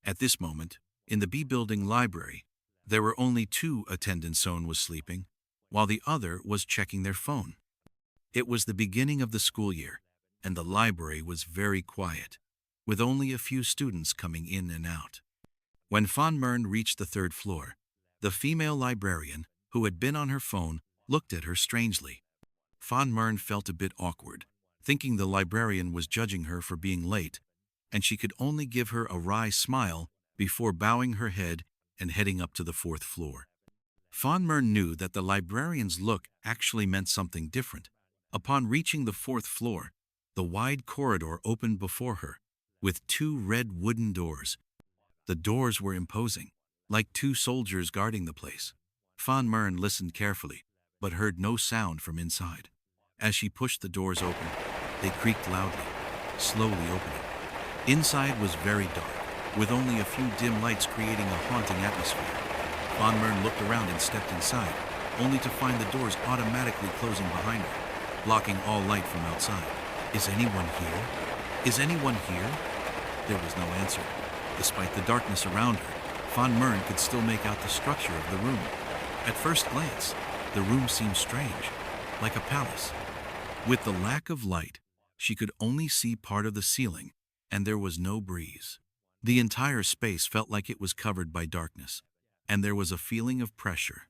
At this moment, in the B building library, there were only two attendants. One was sleeping, while the other was checking their phone. It was the beginning of the school year, and the library was very quiet, with only a few students coming in and out. When Von Mern reached the third floor, the female librarian, who had been on her phone, looked at her strangely. Von Mern felt a bit awkward, thinking the librarian was judging her for being late, and she could only give her a wry smile before bowing her head and heading up to the fourth floor. Von Mern knew that the librarian's look actually meant something different. Upon reaching the fourth floor, the wide corridor opened before her, with two red wooden doors. The doors were imposing, like two soldiers guarding the place. Von Mern listened carefully, but heard no sound from inside. As she pushed the doors open, they creaked loudly, slowly opening. Inside was very dark, with only a few dim lights creating a haunting atmosphere. Von Mern looked around and stepped inside, only to find the doors automatically closing behind her, blocking all light from outside. "Is anyone here? Is anyone here?" There was no answer. Despite the darkness around her, Von Mern could still make out the structure of the room. At first glance, the room seemed strange, like a palace. With the lack of light, she could only see part of the ceiling, and there was no breeze. The entire space felt like it was covered by darkness, and there was a feeling of pressure.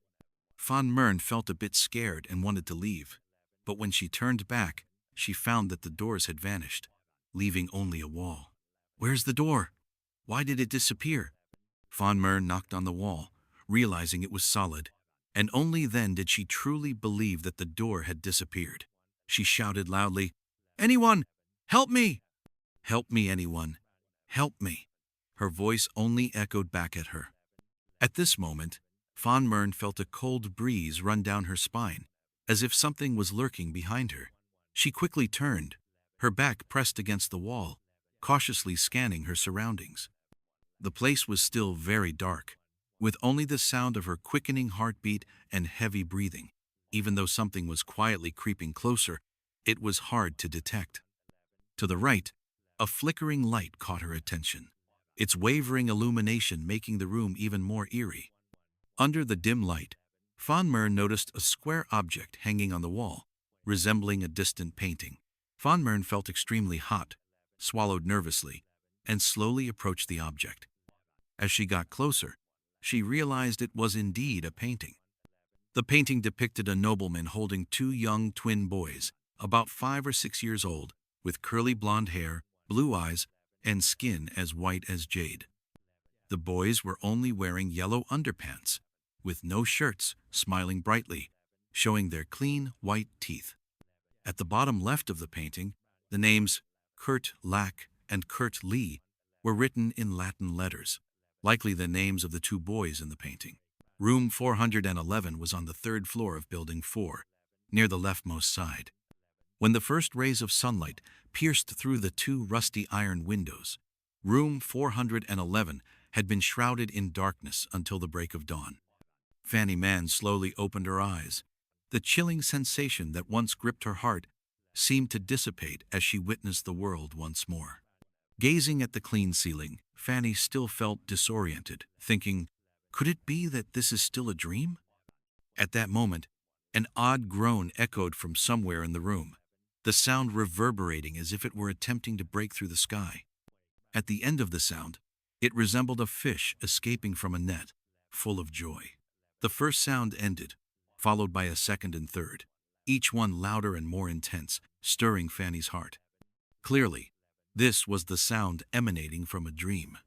Von Mern felt a bit scared and wanted to leave, but when she turned back, she found that the doors had vanished, leaving only a wall. "Where's the door? Why did it disappear?" Von Mern knocked on the wall, realizing it was solid, and only then did she truly believe that the door had disappeared. She shouted loudly, "Anyone! Help me! Help me, anyone! Help me!" Her voice only echoed back at her. At this moment, Von Mern felt a cold breeze run down her spine, as if something was lurking behind her. She quickly turned, her back pressed against the wall, cautiously scanning her surroundings. The place was still very dark, with only the sound of her quickening heartbeat and heavy breathing. Even though something was quietly creeping closer, it was hard to detect. To the right, a flickering light caught her attention, its wavering illumination making the room even more eerie. Under the dim light, Von Mern noticed a square object hanging on the wall, resembling a distant painting. Von Mern felt extremely hot, swallowed nervously, and slowly approached the object. As she got closer, she realized it was indeed a painting. The painting depicted a nobleman holding two young twin boys, about 5 or 6 years old, with curly blonde hair, blue eyes, and skin as white as jade. The boys were only wearing yellow underpants, with no shirts, smiling brightly, showing their clean, white teeth. At the bottom left of the painting, the names Kurt Lack and Kurt Lee were written in Latin letters, likely the names of the two boys in the painting. Room 411 was on the third floor of Building 4, near the leftmost side. When the first rays of sunlight pierced through the two rusty iron windows, Room 411 had been shrouded in darkness until the break of dawn. Fanny Mann slowly opened her eyes. The chilling sensation that once gripped her heart seemed to dissipate as she witnessed the world once more. Gazing at the clean ceiling, Fanny still felt disoriented, thinking, could it be that this is still a dream? At that moment, an odd groan echoed from somewhere in the room, the sound reverberating as if it were attempting to break through the sky. At the end of the sound, it resembled a fish escaping from a net, full of joy. The first sound ended, followed by a second and third, each one louder and more intense, stirring Fanny's heart. Clearly, this was the sound emanating from a dream.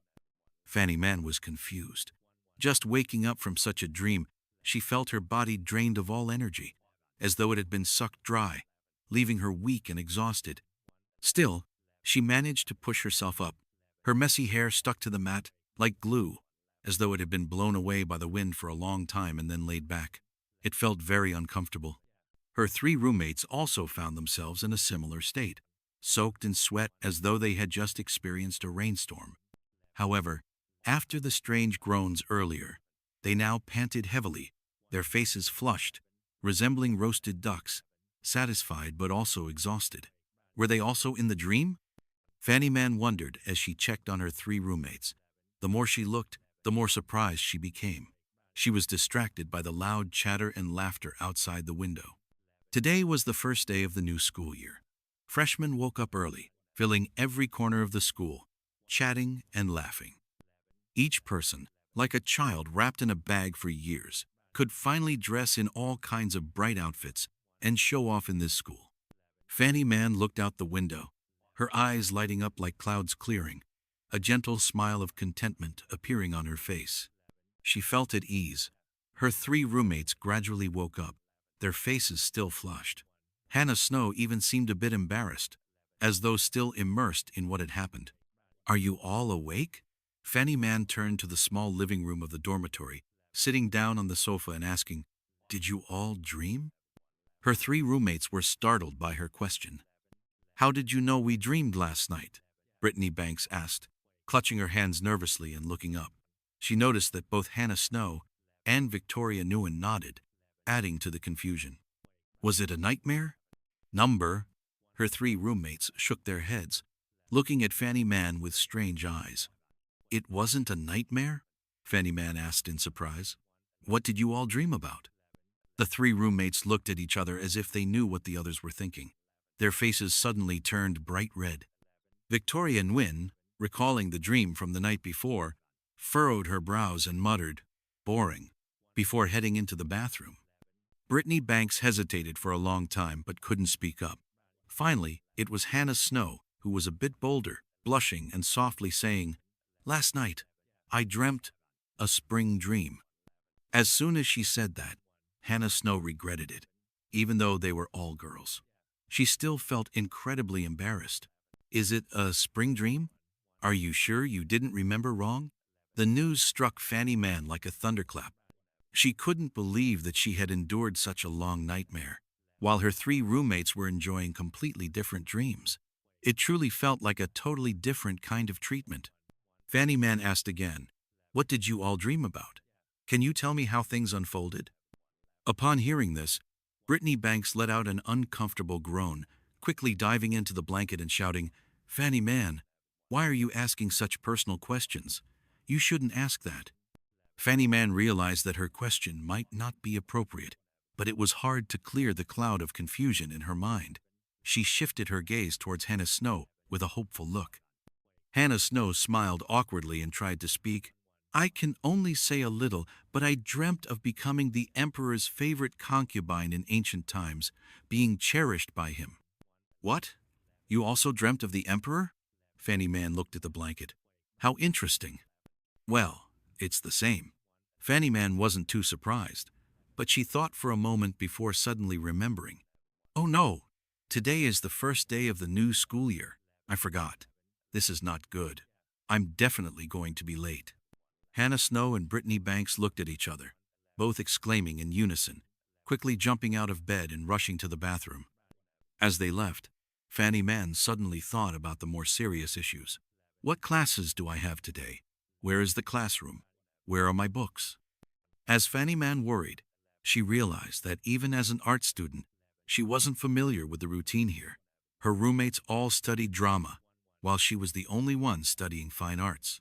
Fanny Mann was confused. Just waking up from such a dream, she felt her body drained of all energy, as though it had been sucked dry, leaving her weak and exhausted. Still, she managed to push herself up. Her messy hair stuck to the mat like glue, as though it had been blown away by the wind for a long time and then laid back. It felt very uncomfortable. Her 3 roommates also found themselves in a similar state, soaked in sweat as though they had just experienced a rainstorm. However, after the strange groans earlier, they now panted heavily, their faces flushed, resembling roasted ducks, satisfied but also exhausted. Were they also in the dream? Fanny Mann wondered as she checked on her 3 roommates. The more she looked, the more surprised she became. She was distracted by the loud chatter and laughter outside the window. Today was the first day of the new school year. Freshmen woke up early, filling every corner of the school, chatting and laughing. Each person, like a child wrapped in a bag for years, could finally dress in all kinds of bright outfits and show off in this school. Fanny Mann looked out the window, her eyes lighting up like clouds clearing, a gentle smile of contentment appearing on her face. She felt at ease. Her three roommates gradually woke up, their faces still flushed. Hannah Snow even seemed a bit embarrassed, as though still immersed in what had happened. "Are you all awake?" Fanny Mann turned to the small living room of the dormitory, sitting down on the sofa and asking, "Did you all dream?" Her three roommates were startled by her question. "How did you know we dreamed last night?" Brittany Banks asked, clutching her hands nervously and looking up. She noticed that both Hannah Snow and Victoria Nguyen nodded, adding to the confusion. "Was it a nightmare?" "Number." Her three roommates shook their heads, looking at Fanny Mann with strange eyes. "It wasn't a nightmare?" Fanny Mann asked in surprise. "What did you all dream about?" The three roommates looked at each other as if they knew what the others were thinking. Their faces suddenly turned bright red. Victoria Nguyen, recalling the dream from the night before, furrowed her brows and muttered, "Boring," before heading into the bathroom. Brittany Banks hesitated for a long time but couldn't speak up. Finally, it was Hannah Snow, who was a bit bolder, blushing and softly saying, "Last night, I dreamt a spring dream." As soon as she said that, Hannah Snow regretted it, even though they were all girls. She still felt incredibly embarrassed. "Is it a spring dream? Are you sure you didn't remember wrong?" The news struck Fanny Mann like a thunderclap. She couldn't believe that she had endured such a long nightmare, while her three roommates were enjoying completely different dreams. It truly felt like a totally different kind of treatment. Fanny Mann asked again, "What did you all dream about? Can you tell me how things unfolded?" Upon hearing this, Brittany Banks let out an uncomfortable groan, quickly diving into the blanket and shouting, "Fanny Mann, why are you asking such personal questions? You shouldn't ask that." Fanny Mann realized that her question might not be appropriate, but it was hard to clear the cloud of confusion in her mind. She shifted her gaze towards Hannah Snow with a hopeful look. Hannah Snow smiled awkwardly and tried to speak. "I can only say a little, but I dreamt of becoming the emperor's favorite concubine in ancient times, being cherished by him." "What? You also dreamt of the emperor?" Fanny Mann looked at the blanket. "How interesting." "Well, it's the same." Fanny Mann wasn't too surprised, but she thought for a moment before suddenly remembering. "Oh no, today is the first day of the new school year. I forgot. This is not good. I'm definitely going to be late." Hannah Snow and Brittany Banks looked at each other, both exclaiming in unison, quickly jumping out of bed and rushing to the bathroom. As they left, Fanny Mann suddenly thought about the more serious issues. What classes do I have today? Where is the classroom? Where are my books? As Fanny Mann worried, she realized that even as an art student, she wasn't familiar with the routine here. Her roommates all studied drama, while she was the only one studying fine arts.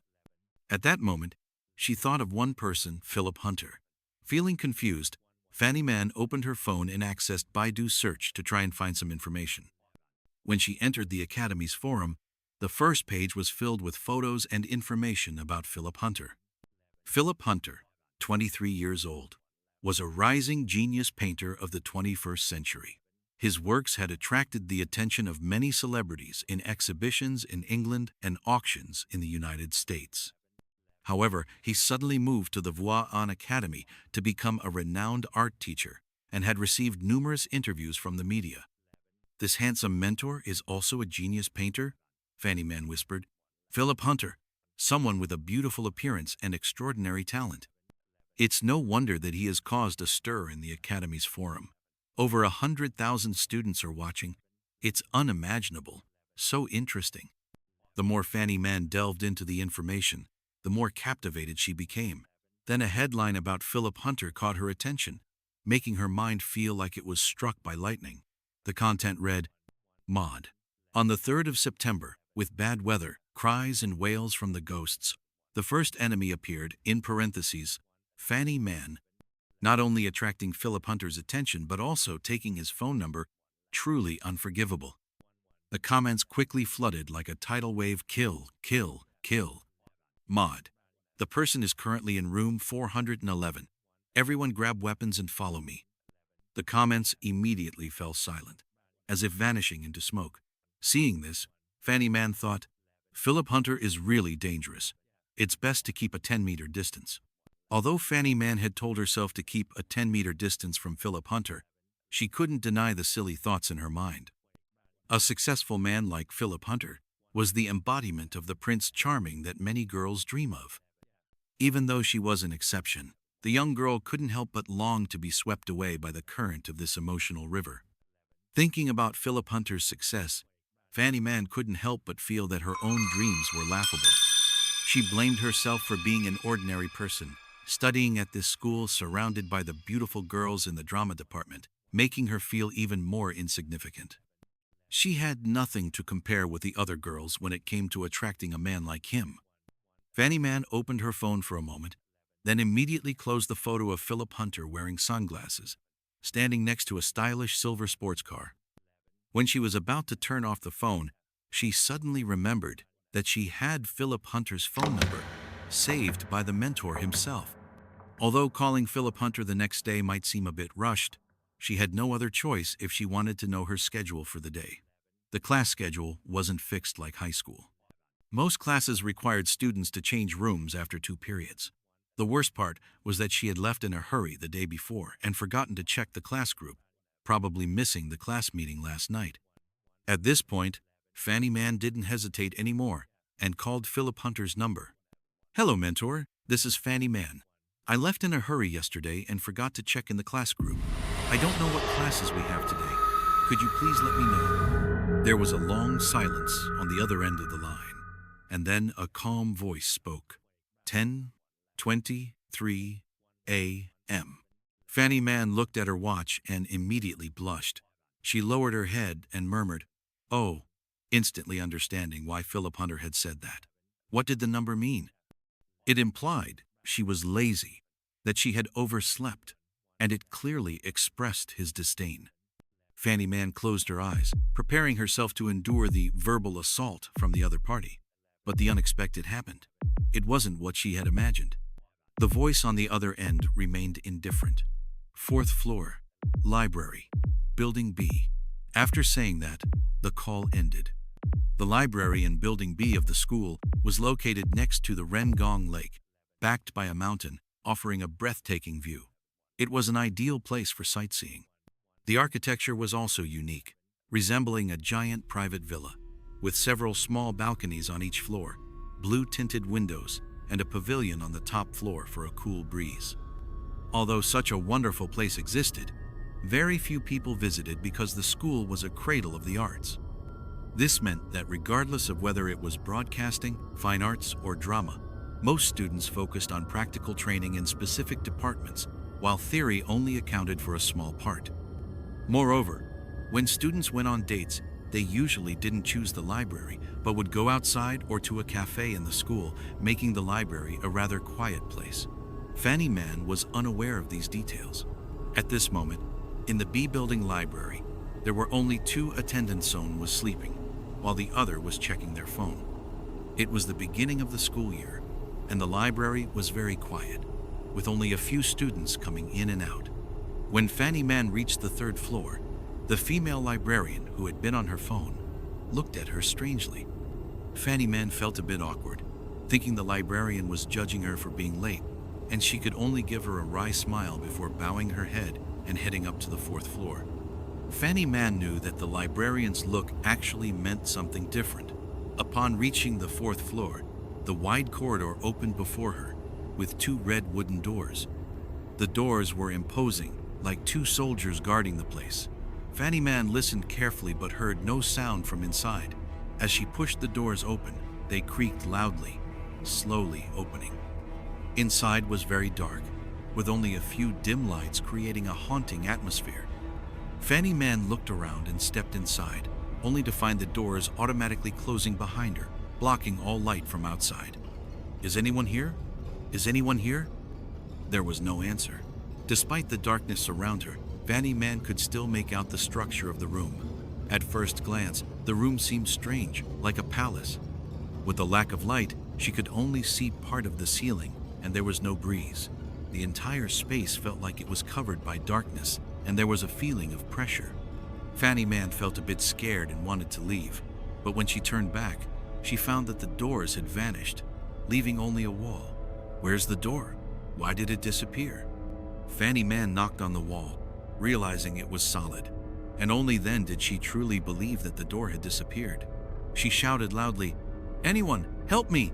At that moment, she thought of one person, Philip Hunter. Feeling confused, Fanny Mann opened her phone and accessed Baidu's search to try and find some information. When she entered the Academy's forum, the first page was filled with photos and information about Philip Hunter. Philip Hunter, 23 years old, was a rising genius painter of the 21st century. His works had attracted the attention of many celebrities in exhibitions in England and auctions in the United States. However, he suddenly moved to the Vuitton Academy to become a renowned art teacher and had received numerous interviews from the media. "This handsome mentor is also a genius painter?" Fanny Mann whispered. "Philip Hunter, someone with a beautiful appearance and extraordinary talent. It's no wonder that he has caused a stir in the Academy's forum. Over 100,000 students are watching. It's unimaginable. So interesting." The more Fanny Mann delved into the information, the more captivated she became. Then a headline about Philip Hunter caught her attention, making her mind feel like it was struck by lightning. The content read, "Mod. On the 3rd of September, with bad weather, cries and wails from the ghosts, The first enemy appeared, in parentheses, Fanny Man, not only attracting Philip Hunter's attention but also taking his phone number, truly unforgivable. The comments quickly flooded like a tidal wave. Kill, kill, kill. Mod. The person is currently in room 411. Everyone grab weapons and follow me. The comments immediately fell silent, as if vanishing into smoke. Seeing this, Fanny Man thought, Philip Hunter is really dangerous. It's best to keep a 10-meter distance. Although Fanny Man had told herself to keep a 10-meter distance from Philip Hunter, she couldn't deny the silly thoughts in her mind. A successful man like Philip Hunter was the embodiment of the Prince Charming that many girls dream of. Even though she was an exception, the young girl couldn't help but long to be swept away by the current of this emotional river. Thinking about Philip Hunter's success, Fanny Man couldn't help but feel that her own dreams were laughable. She blamed herself for being an ordinary person, studying at this school surrounded by the beautiful girls in the drama department, making her feel even more insignificant. She had nothing to compare with the other girls when it came to attracting a man like him. Fanny Man opened her phone for a moment, then immediately closed the photo of Philip Hunter wearing sunglasses, standing next to a stylish silver sports car. When she was about to turn off the phone, she suddenly remembered that she had Philip Hunter's phone number saved by the mentor himself. Although calling Philip Hunter the next day might seem a bit rushed, she had no other choice if she wanted to know her schedule for the day. The class schedule wasn't fixed like high school. Most classes required students to change rooms after 2 periods. The worst part was that she had left in a hurry the day before and forgotten to check the class group, probably missing the class meeting last night. At this point, Fanny Man didn't hesitate anymore and called Philip Hunter's number. Hello, mentor. This is Fanny Man. I left in a hurry yesterday and forgot to check in the class group. I don't know what classes we have today. Could you please let me know? There was a long silence on the other end of the line, and then a calm voice spoke. 10:23 a.m. Fanny Man looked at her watch and immediately blushed. She lowered her head and murmured, "Oh," instantly understanding why Philip Hunter had said that. What did the number mean? It implied she was lazy, that she had overslept, and it clearly expressed his disdain. Fanny Man closed her eyes, preparing herself to endure the verbal assault from the other party. But the unexpected happened. It wasn't what she had imagined. The voice on the other end remained indifferent. 4th floor, library, building B. After saying that, the call ended. The library in building B of the school was located next to the Rengong Lake, backed by a mountain, offering a breathtaking view. It was an ideal place for sightseeing. The architecture was also unique, resembling a giant private villa, with several small balconies on each floor, blue-tinted windows, and a pavilion on the top floor for a cool breeze. Although such a wonderful place existed, very few people visited because the school was a cradle of the arts. This meant that regardless of whether it was broadcasting, fine arts, or drama, most students focused on practical training in specific departments, while theory only accounted for a small part. Moreover, when students went on dates, they usually didn't choose the library, but would go outside or to a cafe in the school, making the library a rather quiet place. Fanny Man was unaware of these details. At this moment, in the B building library, there were only 2 attendants. Someone was sleeping, while the other was checking their phone. It was the beginning of the school year, and the library was very quiet, with only a few students coming in and out. When Fanny Man reached the 3rd floor, the female librarian, who had been on her phone, looked at her strangely. Fanny Man felt a bit awkward, thinking the librarian was judging her for being late, and she could only give her a wry smile before bowing her head and heading up to the 4th floor. Fanny Man knew that the librarian's look actually meant something different. Upon reaching the 4th floor, the wide corridor opened before her, with 2 red wooden doors. The doors were imposing, like 2 soldiers guarding the place. Fanny Man listened carefully but heard no sound from inside. As she pushed the doors open, they creaked loudly, slowly opening. Inside was very dark, with only a few dim lights creating a haunting atmosphere. Fanny Man looked around and stepped inside, only to find the doors automatically closing behind her, blocking all light from outside. Is anyone here? Is anyone here? There was no answer. Despite the darkness around her, Fanny Man could still make out the structure of the room. At first glance, the room seemed strange, like a palace. With the lack of light, she could only see part of the ceiling, and there was no breeze. The entire space felt like it was covered by darkness, and there was a feeling of pressure. Fanny Man felt a bit scared and wanted to leave, but when she turned back, she found that the doors had vanished, leaving only a wall. Where's the door? Why did it disappear? Fanny Man knocked on the wall, realizing it was solid, and only then did she truly believe that the door had disappeared. She shouted loudly, "Anyone, help me!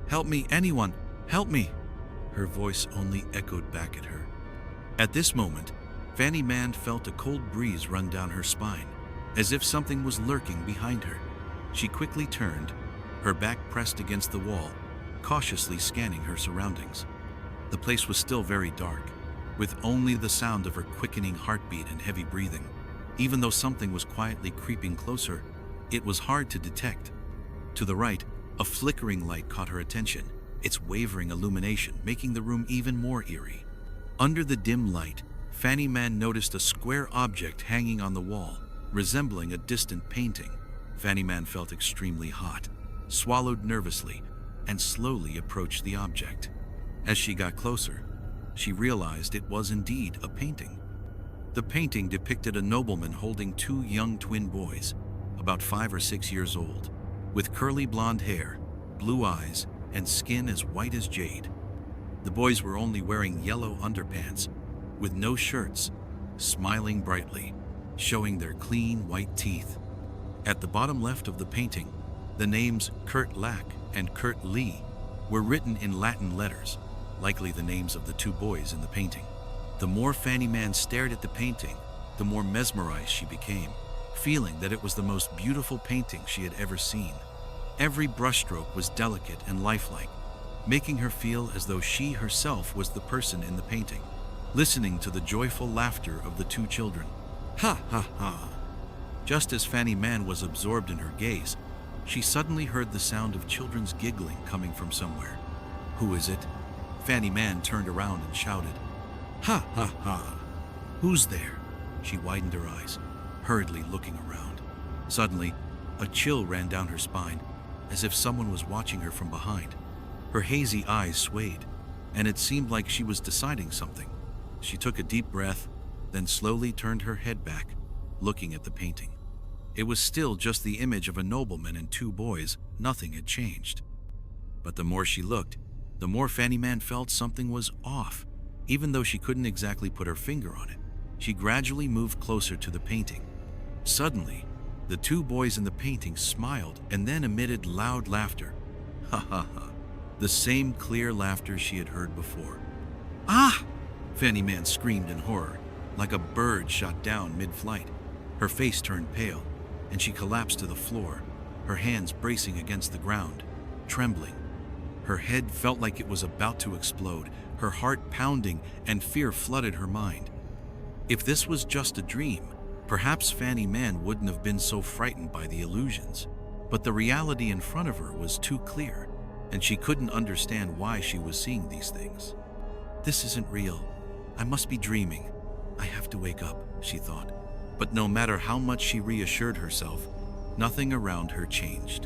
Help me, anyone, help me!" Her voice only echoed back at her. At this moment, Fanny Man felt a cold breeze run down her spine, as if something was lurking behind her. She quickly turned, her back pressed against the wall, cautiously scanning her surroundings. The place was still very dark, with only the sound of her quickening heartbeat and heavy breathing. Even though something was quietly creeping closer, it was hard to detect. To the right, a flickering light caught her attention, its wavering illumination making the room even more eerie. Under the dim light, Fanny Man noticed a square object hanging on the wall, resembling a distant painting. Fanny Man felt extremely hot, swallowed nervously, and slowly approached the object. As she got closer, she realized it was indeed a painting. The painting depicted a nobleman holding two young twin boys, about 5 or 6 years old, with curly blonde hair, blue eyes, and skin as white as jade. The boys were only wearing yellow underpants, with no shirts, smiling brightly, showing their clean white teeth. At the bottom left of the painting, the names Kurt Lack and Kurt Lee were written in Latin letters, likely the names of the two boys in the painting. The more Fanny Man stared at the painting, the more mesmerized she became, feeling that it was the most beautiful painting she had ever seen. Every brushstroke was delicate and lifelike, making her feel as though she herself was the person in the painting, listening to the joyful laughter of the two children. Ha ha ha! Just as Fanny Man was absorbed in her gaze, she suddenly heard the sound of children's giggling coming from somewhere. Who is it? Fanny Man turned around and shouted. Ha ha ha! Who's there? She widened her eyes, hurriedly looking around. Suddenly, a chill ran down her spine, as if someone was watching her from behind. Her hazy eyes swayed, and it seemed like she was deciding something. She took a deep breath, then slowly turned her head back, looking at the painting. It was still just the image of a nobleman and two boys. Nothing had changed. But the more she looked, the more Fanny Man felt something was off, even though she couldn't exactly put her finger on it. She gradually moved closer to the painting. Suddenly, the two boys in the painting smiled and then emitted loud laughter. Ha ha ha. The same clear laughter she had heard before. Ah! Fanny Man screamed in horror, like a bird shot down mid-flight. Her face turned pale, and she collapsed to the floor, her hands bracing against the ground, trembling. Her head felt like it was about to explode, her heart pounding, and fear flooded her mind. If this was just a dream, perhaps Fanny Man wouldn't have been so frightened by the illusions. But the reality in front of her was too clear, and she couldn't understand why she was seeing these things. This isn't real. I must be dreaming. I have to wake up, she thought. But no matter how much she reassured herself, nothing around her changed.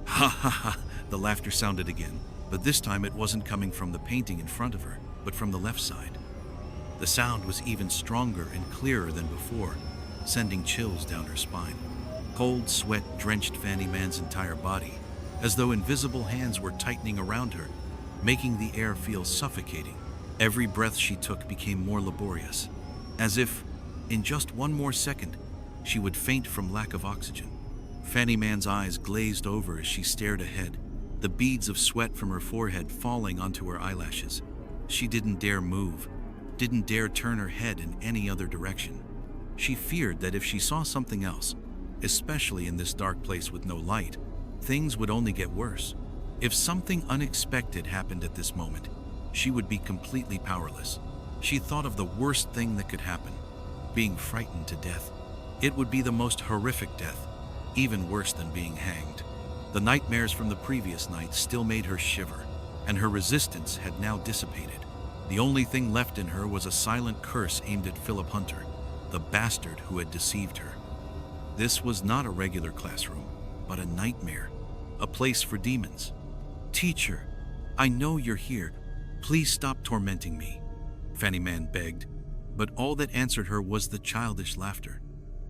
Ha ha ha! The laughter sounded again, but this time it wasn't coming from the painting in front of her, but from the left side. The sound was even stronger and clearer than before, sending chills down her spine. Cold sweat drenched Fanny Man's entire body, as though invisible hands were tightening around her, making the air feel suffocating. Every breath she took became more laborious, as if, in just one more second, she would faint from lack of oxygen. Fanny Man's eyes glazed over as she stared ahead, the beads of sweat from her forehead falling onto her eyelashes. She didn't dare move, didn't dare turn her head in any other direction. She feared that if she saw something else, especially in this dark place with no light, things would only get worse. If something unexpected happened at this moment, she would be completely powerless. She thought of the worst thing that could happen, being frightened to death. It would be the most horrific death, even worse than being hanged. The nightmares from the previous night still made her shiver, and her resistance had now dissipated. The only thing left in her was a silent curse aimed at Philip Hunter, the bastard who had deceived her. This was not a regular classroom, but a nightmare, a place for demons. "Teacher, I know you're here. Please stop tormenting me," Fanny Man begged, but all that answered her was the childish laughter.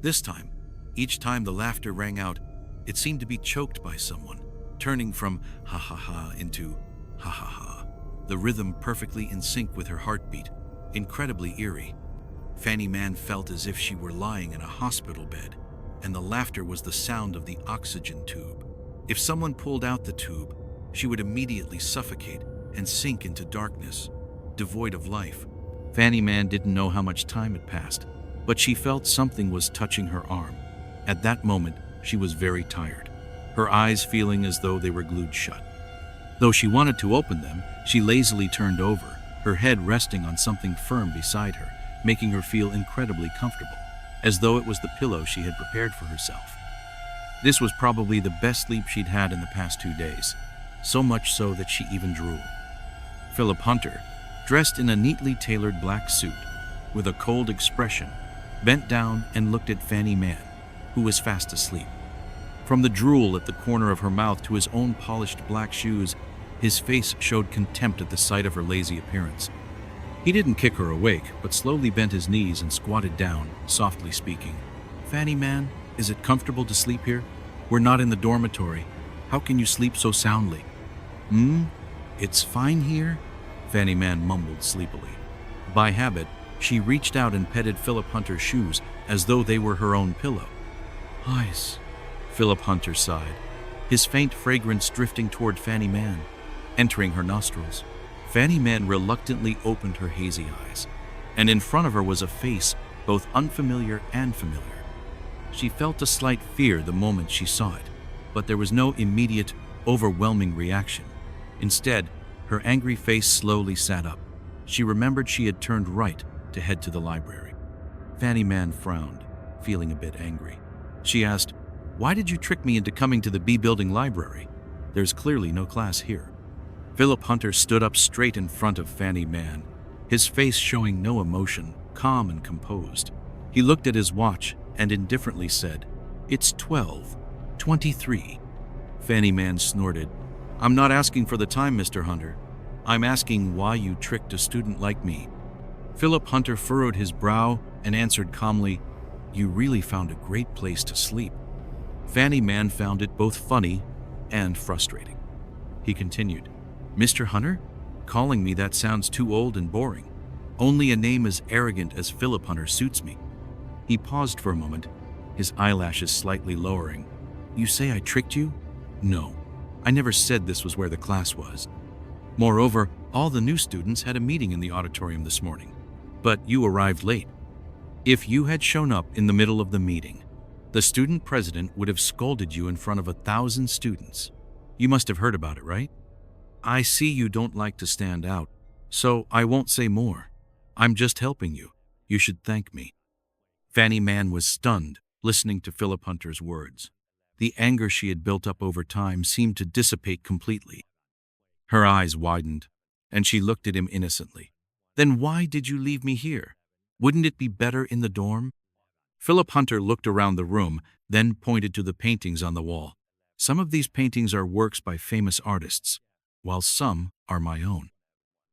This time, each time the laughter rang out, it seemed to be choked by someone, turning from ha ha ha into ha ha ha, the rhythm perfectly in sync with her heartbeat, incredibly eerie. Fanny Man felt as if she were lying in a hospital bed, and the laughter was the sound of the oxygen tube. If someone pulled out the tube, she would immediately suffocate and sink into darkness, devoid of life. Fanny Man didn't know how much time had passed, but she felt something was touching her arm. At that moment, she was very tired, her eyes feeling as though they were glued shut. Though she wanted to open them, she lazily turned over, her head resting on something firm beside her, making her feel incredibly comfortable, as though it was the pillow she had prepared for herself. This was probably the best sleep she'd had in the past 2 days, so much so that she even drooled. Philip Hunter, dressed in a neatly tailored black suit, with a cold expression, bent down and looked at Fanny Man, who was fast asleep. From the drool at the corner of her mouth to his own polished black shoes, his face showed contempt at the sight of her lazy appearance. He didn't kick her awake, but slowly bent his knees and squatted down, softly speaking. "Fanny Man, is it comfortable to sleep here? We're not in the dormitory. How can you sleep so soundly?" It's fine here," Fanny Man mumbled sleepily. By habit, she reached out and petted Philip Hunter's shoes as though they were her own pillow. "Ice," Philip Hunter sighed, his faint fragrance drifting toward Fanny Man, entering her nostrils. Fanny Man reluctantly opened her hazy eyes, and in front of her was a face both unfamiliar and familiar. She felt a slight fear the moment she saw it, but there was no immediate, overwhelming reaction. Instead, her angry face slowly sat up. She remembered she had turned right to head to the library. Fanny Man frowned, feeling a bit angry. She asked, "Why did you trick me into coming to the B Building library? There's clearly no class here." Philip Hunter stood up straight in front of Fanny Man, his face showing no emotion, calm and composed. He looked at his watch and indifferently said, "It's 12:23. Fanny Man snorted. "I'm not asking for the time, Mr. Hunter. I'm asking why you tricked a student like me." Philip Hunter furrowed his brow and answered calmly, "You really found a great place to sleep." Fanny Man found it both funny and frustrating. He continued, "Mr. Hunter? Calling me that sounds too old and boring. Only a name as arrogant as Philip Hunter suits me." He paused for a moment, his eyelashes slightly lowering. "You say I tricked you? No, I never said this was where the class was. Moreover, all the new students had a meeting in the auditorium this morning, but you arrived late. If you had shown up in the middle of the meeting, the student president would have scolded you in front of 1,000 students. You must have heard about it, right? I see you don't like to stand out, so I won't say more. I'm just helping you. You should thank me." Fanny Man was stunned, listening to Philip Hunter's words. The anger she had built up over time seemed to dissipate completely. Her eyes widened, and she looked at him innocently. "Then why did you leave me here? Wouldn't it be better in the dorm?" Philip Hunter looked around the room, then pointed to the paintings on the wall. "Some of these paintings are works by famous artists, while some are my own.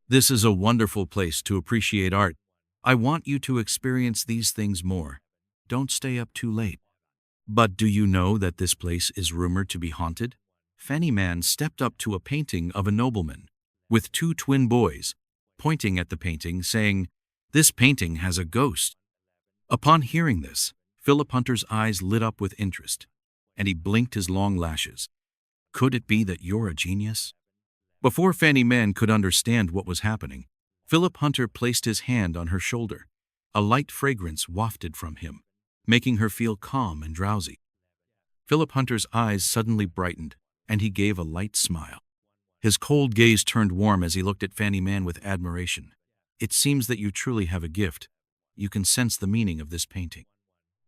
This is a wonderful place to appreciate art. I want you to experience these things more. Don't stay up too late." "But do you know that this place is rumored to be haunted?" Fanny Man stepped up to a painting of a nobleman, with 2 twin boys, pointing at the painting, saying, "This painting has a ghost." Upon hearing this, Philip Hunter's eyes lit up with interest, and he blinked his long lashes. "Could it be that you're a genius?" Before Fanny Man could understand what was happening, Philip Hunter placed his hand on her shoulder. A light fragrance wafted from him, making her feel calm and drowsy. Philip Hunter's eyes suddenly brightened, and he gave a light smile. His cold gaze turned warm as he looked at Fanny Man with admiration. "It seems that you truly have a gift. You can sense the meaning of this painting."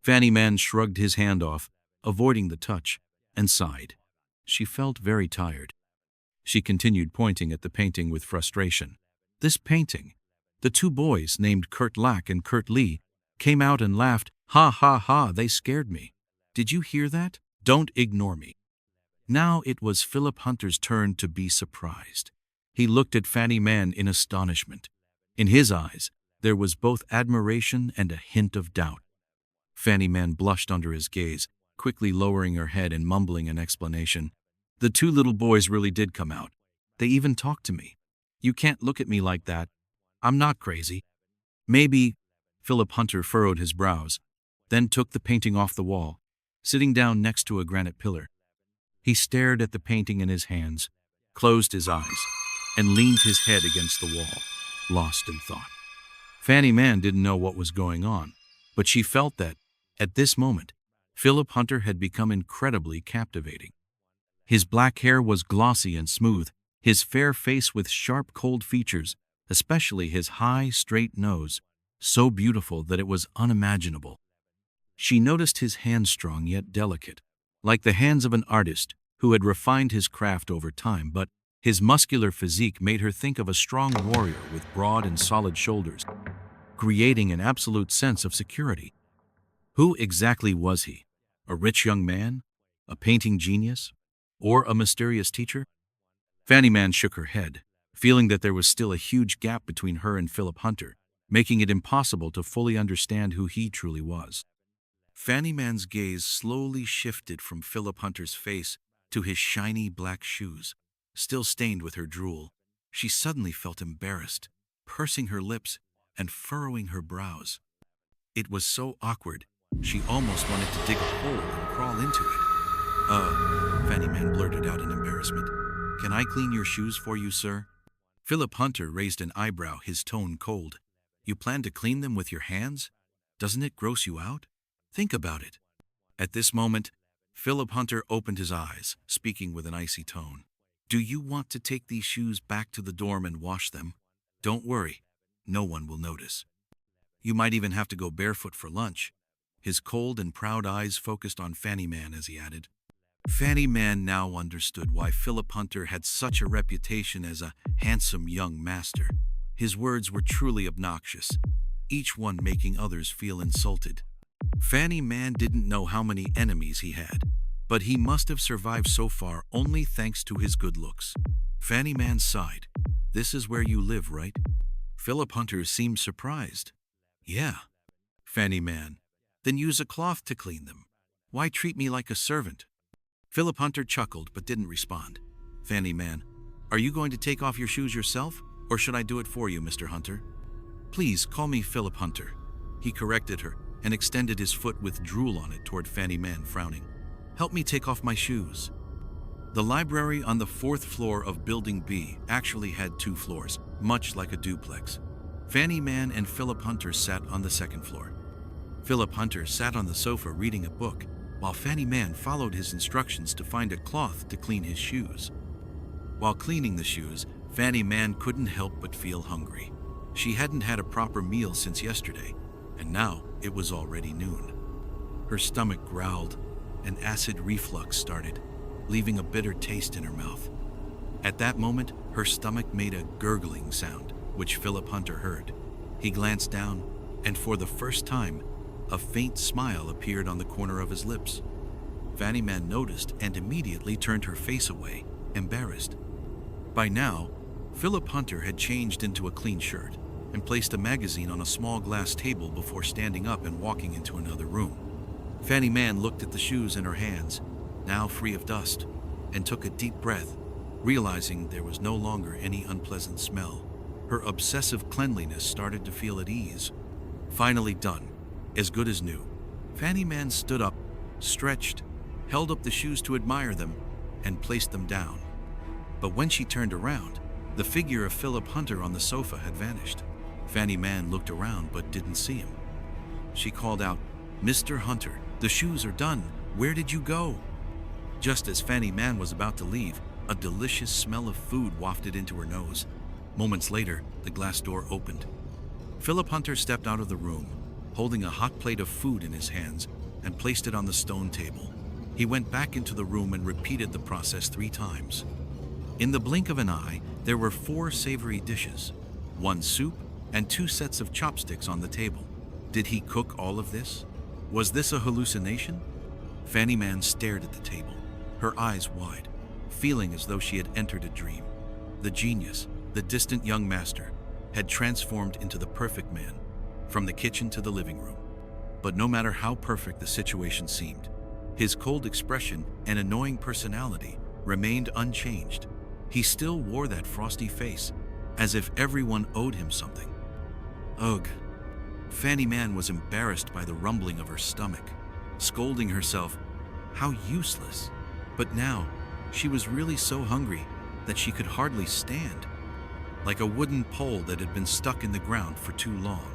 Fanny Man shrugged his hand off, avoiding the touch, and sighed. She felt very tired. She continued, pointing at the painting with frustration. This painting. The two boys, named Kurt Lack and Kurt Lee, came out and laughed. Ha ha ha, they scared me. Did you hear that? Don't ignore me. Now it was Philip Hunter's turn to be surprised. He looked at Fanny Mann in astonishment. In his eyes, there was both admiration and a hint of doubt. Fanny Mann blushed under his gaze, quickly lowering her head and mumbling an explanation. The two little boys really did come out. They even talked to me. You can't look at me like that. I'm not crazy. Maybe. Philip Hunter furrowed his brows, then took the painting off the wall, sitting down next to a granite pillar. He stared at the painting in his hands, closed his eyes, and leaned his head against the wall, lost in thought. Fanny Mann didn't know what was going on, but she felt that, at this moment, Philip Hunter had become incredibly captivating. His black hair was glossy and smooth, his fair face with sharp, cold features, especially his high, straight nose, so beautiful that it was unimaginable. She noticed his hands strong yet delicate, like the hands of an artist who had refined his craft over time, but his muscular physique made her think of a strong warrior with broad and solid shoulders, creating an absolute sense of security. Who exactly was he? A rich young man? A painting genius? Or a mysterious teacher? Fanny Mann shook her head, feeling that there was still a huge gap between her and Philip Hunter, making it impossible to fully understand who he truly was. Fanny Mann's gaze slowly shifted from Philip Hunter's face to his shiny black shoes, still stained with her drool. She suddenly felt embarrassed, pursing her lips and furrowing her brows. It was so awkward, she almost wanted to dig a hole and crawl into it. Fanny Mann blurted out in embarrassment. Can I clean your shoes for you, sir? Philip Hunter raised an eyebrow, his tone cold. You plan to clean them with your hands? Doesn't it gross you out? Think about it. At this moment, Philip Hunter opened his eyes, speaking with an icy tone. Do you want to take these shoes back to the dorm and wash them? Don't worry, no one will notice. You might even have to go barefoot for lunch. His cold and proud eyes focused on Fanny Mann as he added. Fanny Mann now understood why Philip Hunter had such a reputation as a handsome young master. His words were truly obnoxious, each one making others feel insulted. Fanny Mann didn't know how many enemies he had, but he must have survived so far only thanks to his good looks. Fanny Mann sighed. This is where you live, right? Philip Hunter seemed surprised. Yeah. Fanny Mann. Then use a cloth to clean them. Why treat me like a servant? Philip Hunter chuckled but didn't respond. Fanny Mann, are you going to take off your shoes yourself, or should I do it for you, Mr. Hunter? Please call me Philip Hunter. He corrected her and extended his foot with drool on it toward Fanny Mann, frowning. Help me take off my shoes. The library on the 4th floor of Building B actually had 2 floors, much like a duplex. Fanny Mann and Philip Hunter sat on the 2nd floor. Philip Hunter sat on the sofa reading a book, while Fanny Mann followed his instructions to find a cloth to clean his shoes. While cleaning the shoes, Fanny Mann couldn't help but feel hungry. She hadn't had a proper meal since yesterday, and now it was already noon. Her stomach growled, and acid reflux started, leaving a bitter taste in her mouth. At that moment, her stomach made a gurgling sound, which Philip Hunter heard. He glanced down, and for the first time, a faint smile appeared on the corner of his lips. Fanny Mann noticed and immediately turned her face away, embarrassed. By now, Philip Hunter had changed into a clean shirt and placed a magazine on a small glass table before standing up and walking into another room. Fanny Mann looked at the shoes in her hands, now free of dust, and took a deep breath, realizing there was no longer any unpleasant smell. Her obsessive cleanliness started to feel at ease. Finally done. As good as new. Fanny Mann stood up, stretched, held up the shoes to admire them, and placed them down. But when she turned around, the figure of Philip Hunter on the sofa had vanished. Fanny Mann looked around but didn't see him. She called out, Mr. Hunter, the shoes are done. Where did you go? Just as Fanny Mann was about to leave, a delicious smell of food wafted into her nose. Moments later, the glass door opened. Philip Hunter stepped out of the room, holding a hot plate of food in his hands, and placed it on the stone table. He went back into the room and repeated the process 3 times. In the blink of an eye, there were 4 savory dishes, 1 soup, and 2 sets of chopsticks on the table. Did he cook all of this? Was this a hallucination? Fanny Man stared at the table, her eyes wide, feeling as though she had entered a dream. The genius, the distant young master, had transformed into the perfect man, from the kitchen to the living room. But no matter how perfect the situation seemed, his cold expression and annoying personality remained unchanged. He still wore that frosty face, as if everyone owed him something. Ugh. Fanny Man was embarrassed by the rumbling of her stomach, scolding herself, how useless. But now, she was really so hungry that she could hardly stand, like a wooden pole that had been stuck in the ground for too long.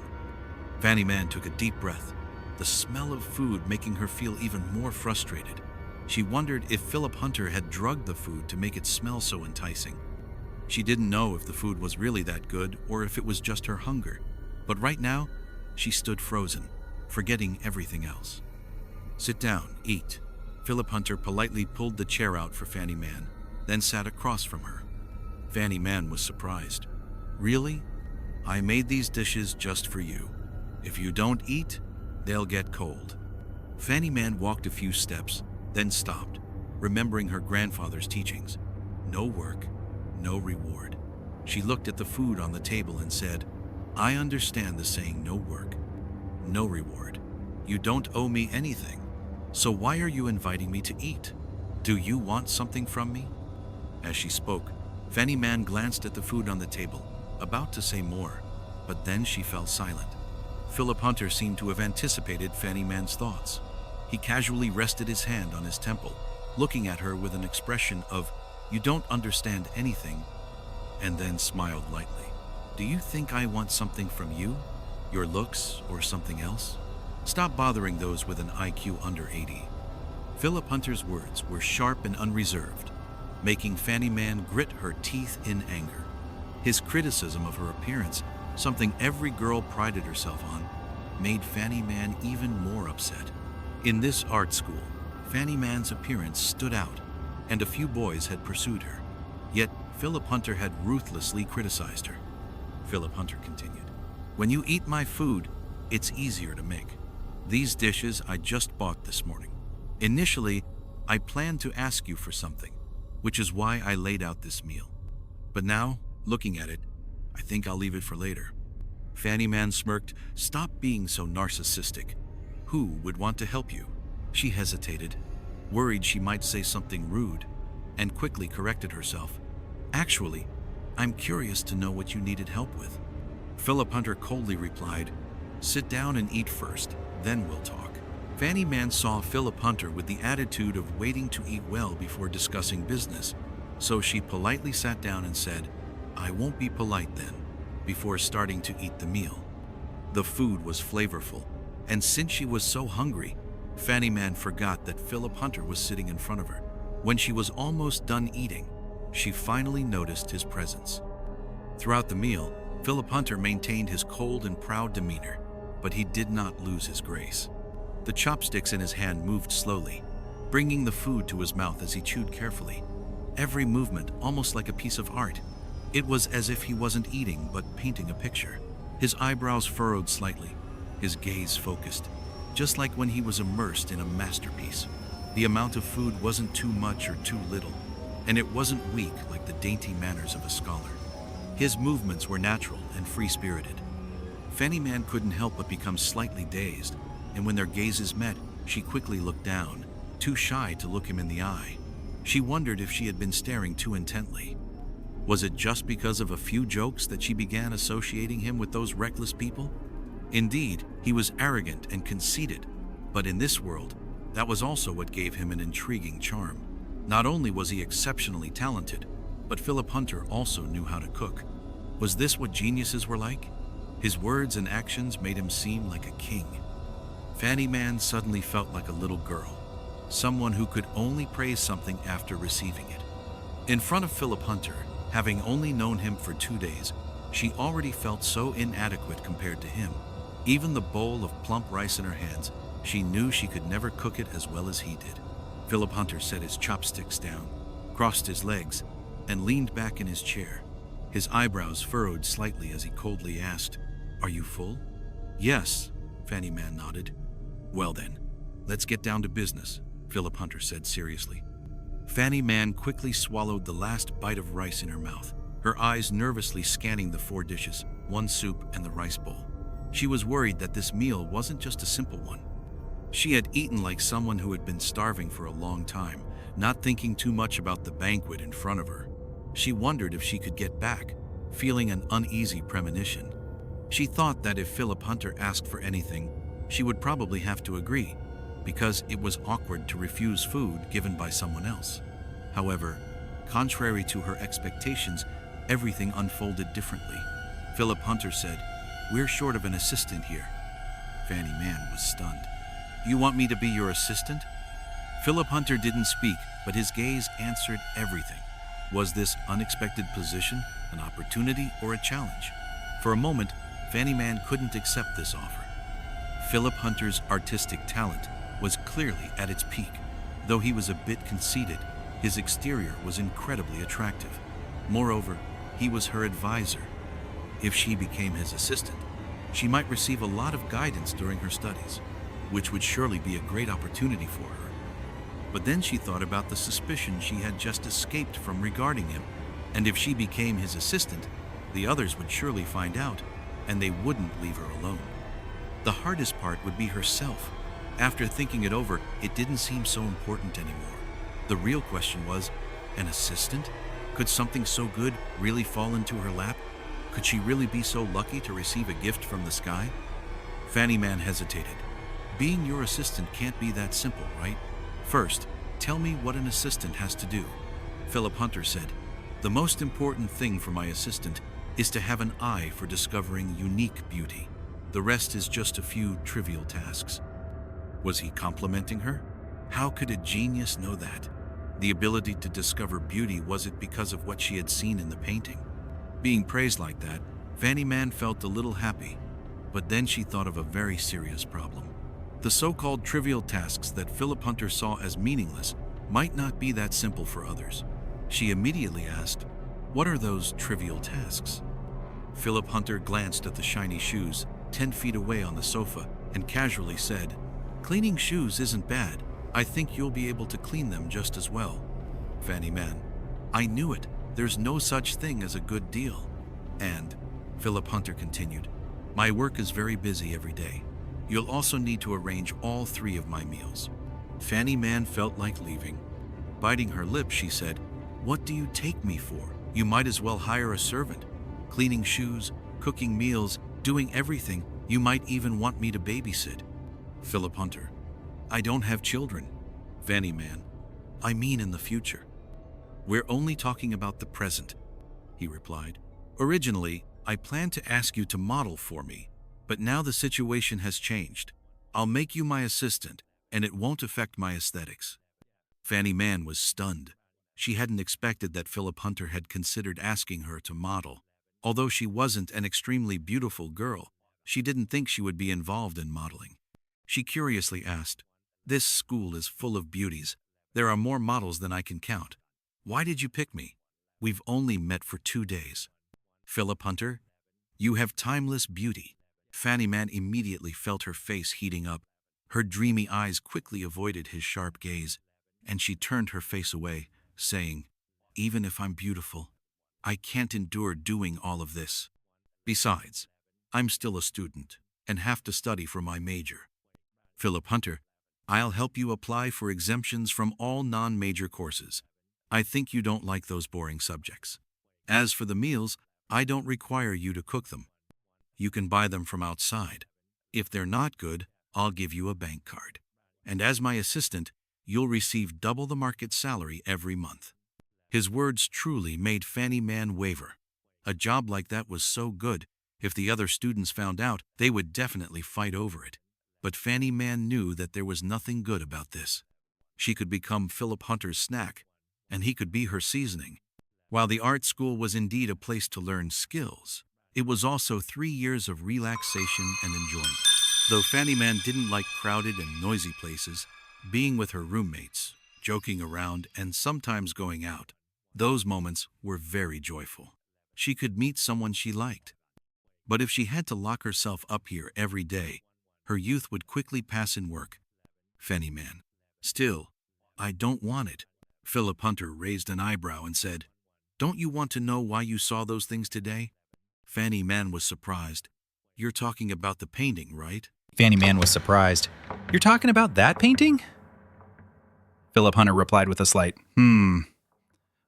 Fanny Man took a deep breath, the smell of food making her feel even more frustrated. She wondered if Philip Hunter had drugged the food to make it smell so enticing. She didn't know if the food was really that good or if it was just her hunger. But right now, she stood frozen, forgetting everything else. Sit down, eat. Philip Hunter politely pulled the chair out for Fanny Man, then sat across from her. Fanny Man was surprised. Really? I made these dishes just for you. If you don't eat, they'll get cold. Fanny Man walked a few steps, then stopped, remembering her grandfather's teachings. No work, no reward. She looked at the food on the table and said, I understand the saying no work, no reward. You don't owe me anything. So why are you inviting me to eat? Do you want something from me? As she spoke, Fanny Man glanced at the food on the table, about to say more, but then she fell silent. Philip Hunter seemed to have anticipated Fanny Man's thoughts. He casually rested his hand on his temple, looking at her with an expression of, you don't understand anything, and then smiled lightly. Do you think I want something from you? Your looks or something else? Stop bothering those with an IQ under 80. Philip Hunter's words were sharp and unreserved, making Fanny Man grit her teeth in anger. His criticism of her appearance, something every girl prided herself on, made Fanny Man even more upset. In this art school, Fanny Man's appearance stood out, and a few boys had pursued her. Yet Philip Hunter had ruthlessly criticized her. Philip Hunter continued, when you eat my food, it's easier to make. These dishes I just bought this morning. Initially, I planned to ask you for something, which is why I laid out this meal. But now, looking at it, I think I'll leave it for later. Fanny Man smirked. Stop being so narcissistic. Who would want to help you? She hesitated, worried she might say something rude, and quickly corrected herself. Actually, I'm curious to know what you needed help with. Philip Hunter coldly replied, sit down and eat first, then we'll talk. Fanny Man saw Philip Hunter with the attitude of waiting to eat well before discussing business, so she politely sat down and said, I won't be polite then, before starting to eat the meal. The food was flavorful, and since she was so hungry, Fanny Man forgot that Philip Hunter was sitting in front of her. When she was almost done eating, she finally noticed his presence. Throughout the meal, Philip Hunter maintained his cold and proud demeanor, but he did not lose his grace. The chopsticks in his hand moved slowly, bringing the food to his mouth as he chewed carefully, every movement almost like a piece of art. It was as if he wasn't eating but painting a picture. His eyebrows furrowed slightly, his gaze focused, just like when he was immersed in a masterpiece. The amount of food wasn't too much or too little, and it wasn't weak like the dainty manners of a scholar. His movements were natural and free-spirited. Fanny Man couldn't help but become slightly dazed, and when their gazes met, she quickly looked down, too shy to look him in the eye. She wondered if she had been staring too intently. Was it just because of a few jokes that she began associating him with those reckless people? Indeed, he was arrogant and conceited, but in this world, that was also what gave him an intriguing charm. Not only was he exceptionally talented, but Philip Hunter also knew how to cook. Was this what geniuses were like? His words and actions made him seem like a king. Fanny Man suddenly felt like a little girl, someone who could only praise something after receiving it. In front of Philip Hunter, having only known him for 2 days, she already felt so inadequate compared to him. Even the bowl of plump rice in her hands, she knew she could never cook it as well as he did. Philip Hunter set his chopsticks down, crossed his legs, and leaned back in his chair. His eyebrows furrowed slightly as he coldly asked, "Are you full?" "Yes," Fanny Man nodded. "Well then, let's get down to business," Philip Hunter said seriously. Fanny Man quickly swallowed the last bite of rice in her mouth, her eyes nervously scanning the 4 dishes, 1 soup and the rice bowl. She was worried that this meal wasn't just a simple one. She had eaten like someone who had been starving for a long time, not thinking too much about the banquet in front of her. She wondered if she could get back, feeling an uneasy premonition. She thought that if Philip Hunter asked for anything, she would probably have to agree, because it was awkward to refuse food given by someone else. However, contrary to her expectations, everything unfolded differently. Philip Hunter said, "We're short of an assistant here." Fanny Man was stunned. "You want me to be your assistant?" Philip Hunter didn't speak, but his gaze answered everything. Was this unexpected position an opportunity or a challenge? For a moment, Fanny Man couldn't accept this offer. Philip Hunter's artistic talent was clearly at its peak. Though he was a bit conceited, his exterior was incredibly attractive. Moreover, he was her advisor. If she became his assistant, she might receive a lot of guidance during her studies, which would surely be a great opportunity for her. But then she thought about the suspicion she had just escaped from regarding him, and if she became his assistant, the others would surely find out, and they wouldn't leave her alone. The hardest part would be herself. After thinking it over, it didn't seem so important anymore. The real question was, an assistant? Could something so good really fall into her lap? Could she really be so lucky to receive a gift from the sky? Fanny Man hesitated. Being your assistant can't be that simple, right? First, tell me what an assistant has to do. Philip Hunter said, "The most important thing for my assistant is to have an eye for discovering unique beauty. The rest is just a few trivial tasks." Was he complimenting her? How could a genius know that? The ability to discover beauty, was it because of what she had seen in the painting? Being praised like that, Fanny Man felt a little happy, but then she thought of a very serious problem. The so-called trivial tasks that Philip Hunter saw as meaningless might not be that simple for others. She immediately asked, "What are those trivial tasks?" Philip Hunter glanced at the shiny shoes 10 feet away on the sofa and casually said, "Cleaning shoes isn't bad. I think you'll be able to clean them just as well." Fanny Man, "I knew it. There's no such thing as a good deal." And, Philip Hunter continued, "My work is very busy every day. You'll also need to arrange all 3 of my meals." Fanny Man felt like leaving. Biting her lip, she said, "What do you take me for? You might as well hire a servant. Cleaning shoes, cooking meals, doing everything. You might even want me to babysit." Philip Hunter, "I don't have children." Fanny Man, "I mean in the future." "We're only talking about the present," he replied. "Originally, I planned to ask you to model for me, but now the situation has changed. I'll make you my assistant, and it won't affect my aesthetics." Fanny Man was stunned. She hadn't expected that Philip Hunter had considered asking her to model. Although she wasn't an extremely beautiful girl, she didn't think she would be involved in modeling. She curiously asked, "This school is full of beauties. There are more models than I can count. Why did you pick me? We've only met for 2 days." "Philip Hunter, you have timeless beauty." Fanny Man immediately felt her face heating up. Her dreamy eyes quickly avoided his sharp gaze, and she turned her face away, saying, "Even if I'm beautiful, I can't endure doing all of this. Besides, I'm still a student and have to study for my major." Philip Hunter, "I'll help you apply for exemptions from all non-major courses. I think you don't like those boring subjects. As for the meals, I don't require you to cook them. You can buy them from outside. If they're not good, I'll give you a bank card. And as my assistant, you'll receive double the market salary every month." His words truly made Fanny Man waver. A job like that was so good, if the other students found out, they would definitely fight over it. But Fanny Man knew that there was nothing good about this. She could become Philip Hunter's snack, and he could be her seasoning. While the art school was indeed a place to learn skills, it was also 3 years of relaxation and enjoyment. Though Fanny Man didn't like crowded and noisy places, being with her roommates, joking around, and sometimes going out Those moments were very joyful. She could meet someone she liked. But if she had to lock herself up here every day, her youth would quickly pass in work. Fanny Man. Still, I don't want it. Philip Hunter raised an eyebrow and said, Don't you want to know why you saw those things today? Fanny Man was surprised. You're talking about the painting, right? Fanny Man was surprised. You're talking about that painting? Philip Hunter replied with a slight,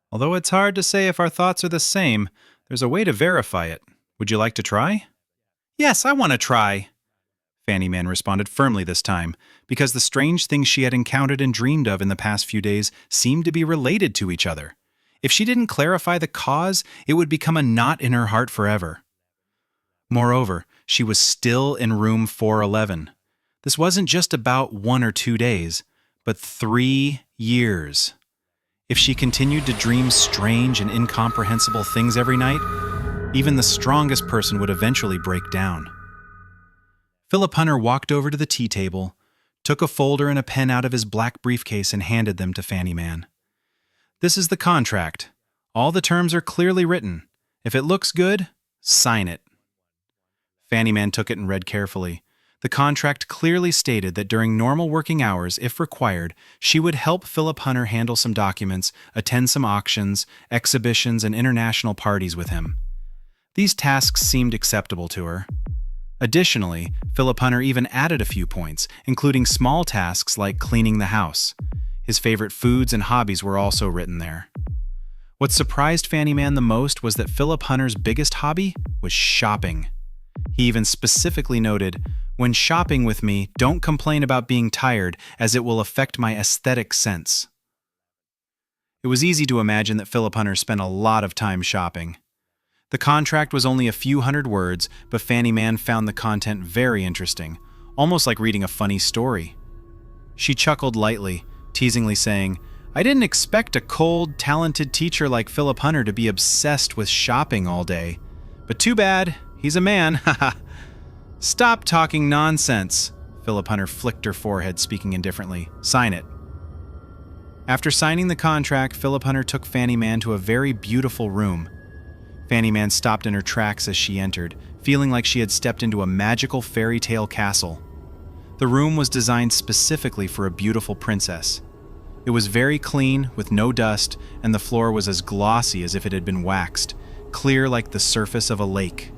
Although it's hard to say if our thoughts are the same, there's a way to verify it. Would you like to try? Yes, I want to try. Fanny Man responded firmly this time, because the strange things she had encountered and dreamed of in the past few days seemed to be related to each other. If she didn't clarify the cause, it would become a knot in her heart forever. Moreover, she was still in room 411. This wasn't just about 1 or 2 days, but 3 years. If she continued to dream strange and incomprehensible things every night, even the strongest person would eventually break down. Philip Hunter walked over to the tea table, took a folder and a pen out of his black briefcase and handed them to Fanny Man. This is the contract. All the terms are clearly written. If it looks good, sign it. Fanny Man took it and read carefully. The contract clearly stated that during normal working hours, if required, she would help Philip Hunter handle some documents, attend some auctions, exhibitions, and international parties with him. These tasks seemed acceptable to her. Additionally, Philip Hunter even added a few points, including small tasks like cleaning the house. His favorite foods and hobbies were also written there. What surprised Fanny Man the most was that Philip Hunter's biggest hobby was shopping. He even specifically noted, "When shopping with me, don't complain about being tired, as it will affect my aesthetic sense." It was easy to imagine that Philip Hunter spent a lot of time shopping. The contract was only a few hundred words, but Fanny Man found the content very interesting, almost like reading a funny story. She chuckled lightly, teasingly saying, "I didn't expect a cold, talented teacher like Philip Hunter to be obsessed with shopping all day. But too bad, he's a man, haha." "Stop talking nonsense," Philip Hunter flicked her forehead, speaking indifferently. "Sign it." After signing the contract, Philip Hunter took Fanny Man to a very beautiful room. Fanny Man stopped in her tracks as she entered, feeling like she had stepped into a magical fairy tale castle. The room was designed specifically for a beautiful princess. It was very clean, with no dust, and the floor was as glossy as if it had been waxed, clear like the surface of a lake.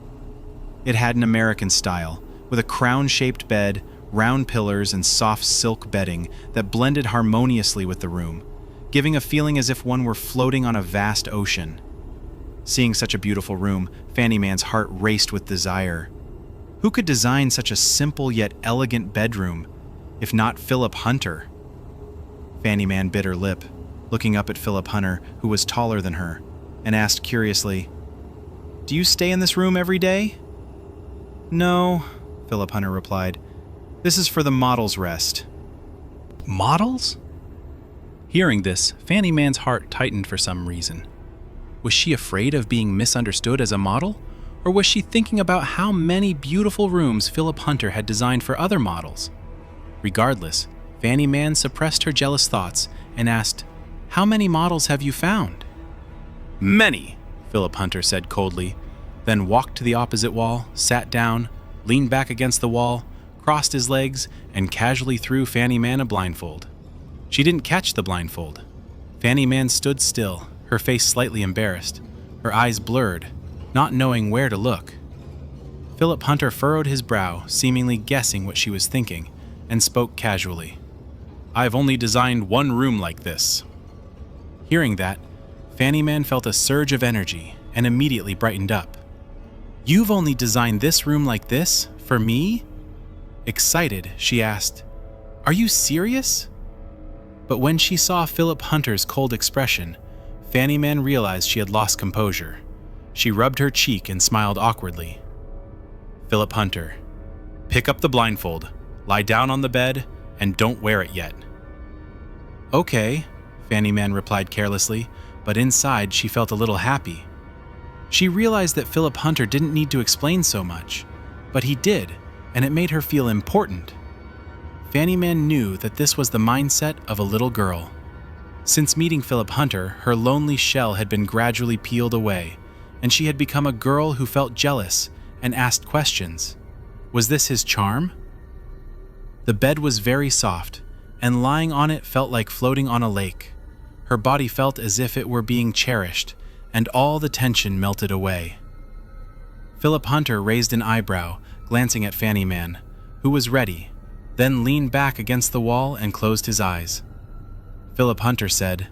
It had an American style, with a crown-shaped bed, round pillars, and soft silk bedding that blended harmoniously with the room, giving a feeling as if one were floating on a vast ocean. Seeing such a beautiful room, Fanny Man's heart raced with desire. Who could design such a simple yet elegant bedroom, if not Philip Hunter? Fanny Man bit her lip, looking up at Philip Hunter, who was taller than her, and asked curiously, "Do you stay in this room every day?" "No," Philip Hunter replied. "This is for the models' rest." Models? Hearing this, Fanny Man's heart tightened for some reason. Was she afraid of being misunderstood as a model? Or was she thinking about how many beautiful rooms Philip Hunter had designed for other models? Regardless, Fanny Man suppressed her jealous thoughts and asked, "How many models have you found?" "Many," Philip Hunter said coldly, then walked to the opposite wall, sat down, leaned back against the wall, crossed his legs, and casually threw Fanny Man a blindfold. She didn't catch the blindfold. Fanny Man stood still, her face slightly embarrassed, her eyes blurred, not knowing where to look. Philip Hunter furrowed his brow, seemingly guessing what she was thinking, and spoke casually. "I've only designed one room like this." Hearing that, Fanny Man felt a surge of energy and immediately brightened up. "You've only designed this room like this? For me?" Excited, she asked, "Are you serious?" But when she saw Philip Hunter's cold expression, Fanny Man realized she had lost composure. She rubbed her cheek and smiled awkwardly. "Philip Hunter, pick up the blindfold, lie down on the bed, and don't wear it yet." "Okay," Fanny Man replied carelessly, but inside she felt a little happy. She realized that Philip Hunter didn't need to explain so much, but he did, and it made her feel important. Fanny Man knew that this was the mindset of a little girl. Since meeting Philip Hunter, her lonely shell had been gradually peeled away, and she had become a girl who felt jealous and asked questions. Was this his charm? The bed was very soft, and lying on it felt like floating on a lake. Her body felt as if it were being cherished, and all the tension melted away. Philip Hunter raised an eyebrow, glancing at Fanny Man, who was ready, then leaned back against the wall and closed his eyes. Philip Hunter said,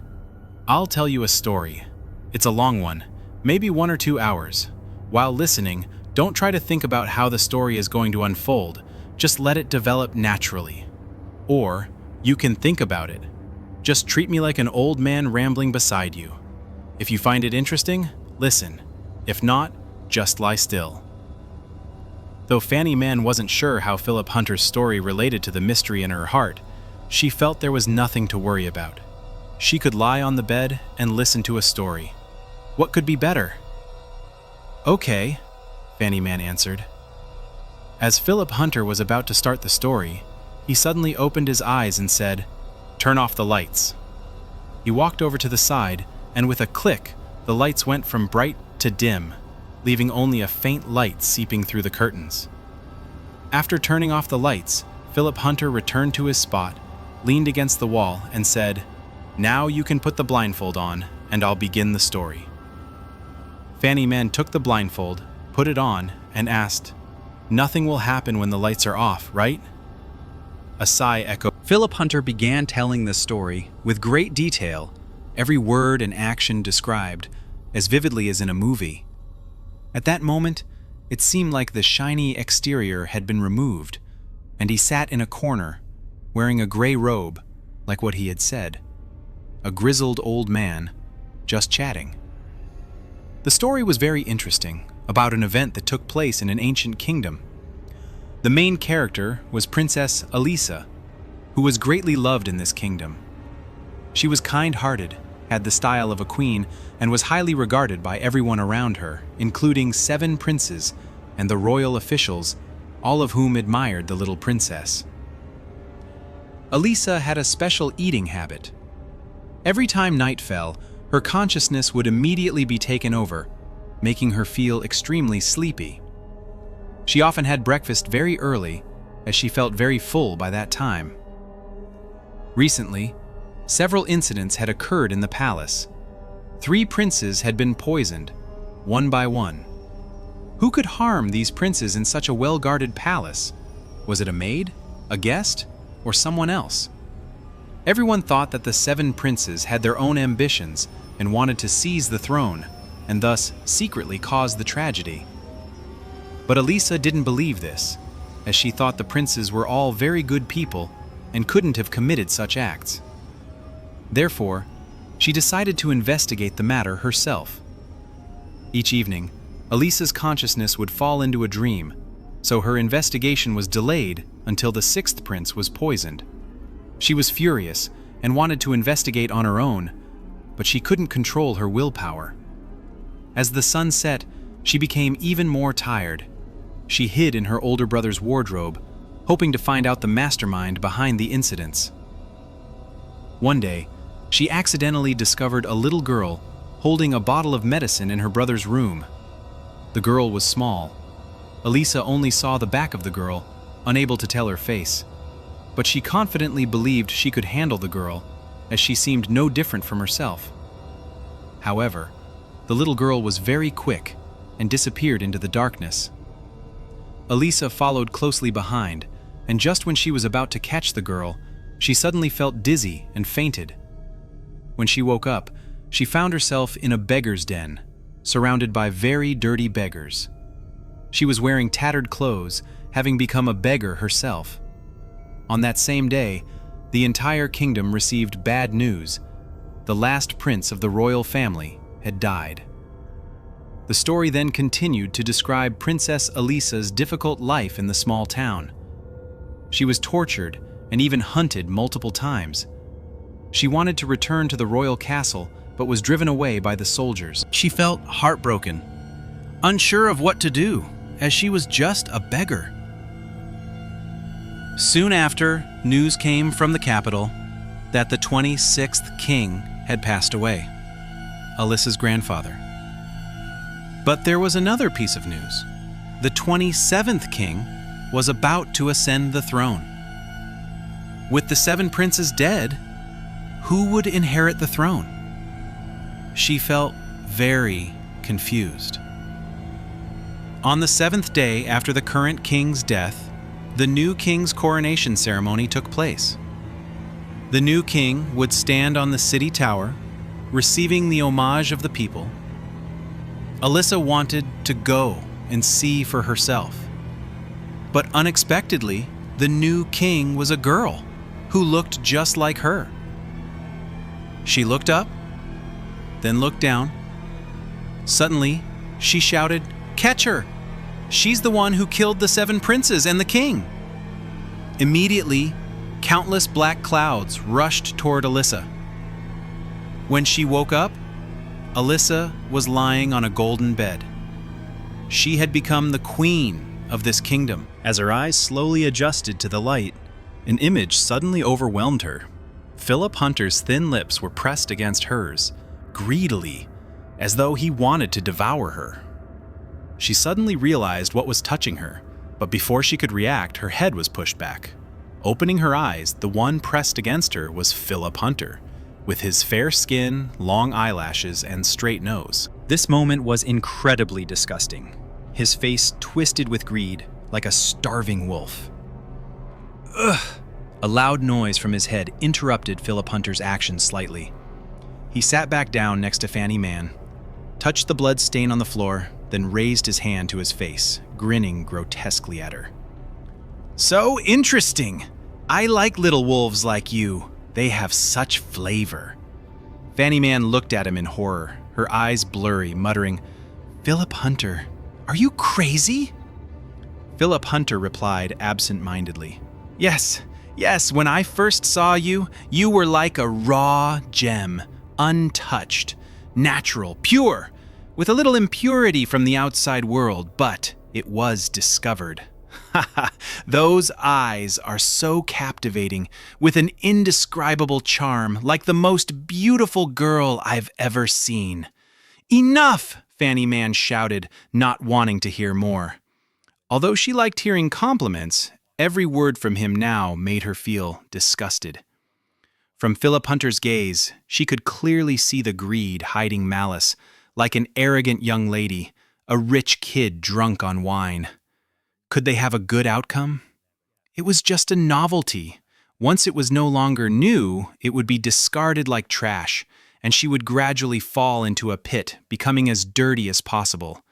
"I'll tell you a story. It's a long one, maybe 1 or 2 hours. While listening, don't try to think about how the story is going to unfold. Just let it develop naturally. Or, you can think about it. Just treat me like an old man rambling beside you. If you find it interesting, listen. If not, just lie still." Though Fanny Man wasn't sure how Philip Hunter's story related to the mystery in her heart, she felt there was nothing to worry about. She could lie on the bed and listen to a story. What could be better? "Okay," Fanny Man answered. As Philip Hunter was about to start the story, he suddenly opened his eyes and said, "Turn off the lights." He walked over to the side, and with a click, the lights went from bright to dim, leaving only a faint light seeping through the curtains. After turning off the lights, Philip Hunter returned to his spot, leaned against the wall, and said, "Now you can put the blindfold on, and I'll begin the story." Fanny Man took the blindfold, put it on, and asked, "Nothing will happen when the lights are off, right?" A sigh echoed. Philip Hunter began telling the story with great detail, every word and action described, as vividly as in a movie. At that moment, it seemed like the shiny exterior had been removed, and he sat in a corner, wearing a gray robe, like what he had said. A grizzled old man, just chatting. The story was very interesting, about an event that took place in an ancient kingdom. The main character was Princess Elisa, who was greatly loved in this kingdom. She was kind-hearted, had the style of a queen, and was highly regarded by everyone around her, including 7 princes and the royal officials, all of whom admired the little princess. Elisa had a special eating habit. Every time night fell, her consciousness would immediately be taken over, making her feel extremely sleepy. She often had breakfast very early, as she felt very full by that time. Recently, several incidents had occurred in the palace. 3 princes had been poisoned, one by one. Who could harm these princes in such a well-guarded palace? Was it a maid, a guest, or someone else? Everyone thought that the 7 princes had their own ambitions and wanted to seize the throne, and thus secretly cause the tragedy. But Elisa didn't believe this, as she thought the princes were all very good people and couldn't have committed such acts. Therefore, she decided to investigate the matter herself. Each evening, Elisa's consciousness would fall into a dream, so her investigation was delayed until the 6th prince was poisoned. She was furious and wanted to investigate on her own, but she couldn't control her willpower. As the sun set, she became even more tired. She hid in her older brother's wardrobe, hoping to find out the mastermind behind the incidents. One day, she accidentally discovered a little girl holding a bottle of medicine in her brother's room. The girl was small. Elisa only saw the back of the girl, unable to tell her face. But she confidently believed she could handle the girl, as she seemed no different from herself. However, the little girl was very quick and disappeared into the darkness. Elisa followed closely behind, and just when she was about to catch the girl, she suddenly felt dizzy and fainted. When she woke up, she found herself in a beggar's den, surrounded by very dirty beggars. She was wearing tattered clothes, having become a beggar herself. On that same day, the entire kingdom received bad news. The last prince of the royal family had died. The story then continued to describe Princess Elisa's difficult life in the small town. She was tortured and even hunted multiple times. She wanted to return to the royal castle, but was driven away by the soldiers. She felt heartbroken, unsure of what to do, as she was just a beggar. Soon after, news came from the capital. that the 26th king had passed away, Alyssa's grandfather. But there was another piece of news. The 27th king was about to ascend the throne. With the 7 princes dead, who would inherit the throne? She felt very confused. On the 7th day after the current king's death, the new king's coronation ceremony took place. The new king would stand on the city tower, receiving the homage of the people. Alyssa wanted to go and see for herself. But unexpectedly, the new king was a girl who looked just like her. She looked up, then looked down. Suddenly, she shouted, "Catch her! She's the one who killed the 7 princes and the king!" Immediately, countless black clouds rushed toward Alyssa. When she woke up, Alyssa was lying on a golden bed. She had become the queen of this kingdom. As her eyes slowly adjusted to the light, an image suddenly overwhelmed her. Philip Hunter's thin lips were pressed against hers, greedily, as though he wanted to devour her. She suddenly realized what was touching her, but before she could react, her head was pushed back. Opening her eyes, the one pressed against her was Philip Hunter, with his fair skin, long eyelashes, and straight nose. This moment was incredibly disgusting. His face twisted with greed, like a starving wolf. Ugh! A loud noise from his head interrupted Philip Hunter's actions slightly. He sat back down next to Fanny Mann, touched the blood stain on the floor, then raised his hand to his face, grinning grotesquely at her. "So interesting! I like little wolves like you. They have such flavor." Fanny Mann looked at him in horror, her eyes blurry, muttering, "Philip Hunter, are you crazy?" Philip Hunter replied absent-mindedly, Yes, when I first saw you, you were like a raw gem, untouched, natural, pure, with a little impurity from the outside world, but it was discovered. Those eyes are so captivating, with an indescribable charm, like the most beautiful girl I've ever seen." "Enough!" Fanny Mann shouted, not wanting to hear more. Although she liked hearing compliments, every word from him now made her feel disgusted. From Philip Hunter's gaze, she could clearly see the greed hiding malice, like an arrogant young lady, a rich kid drunk on wine. Could they have a good outcome? It was just a novelty. Once it was no longer new, it would be discarded like trash, and she would gradually fall into a pit, becoming as dirty as possible.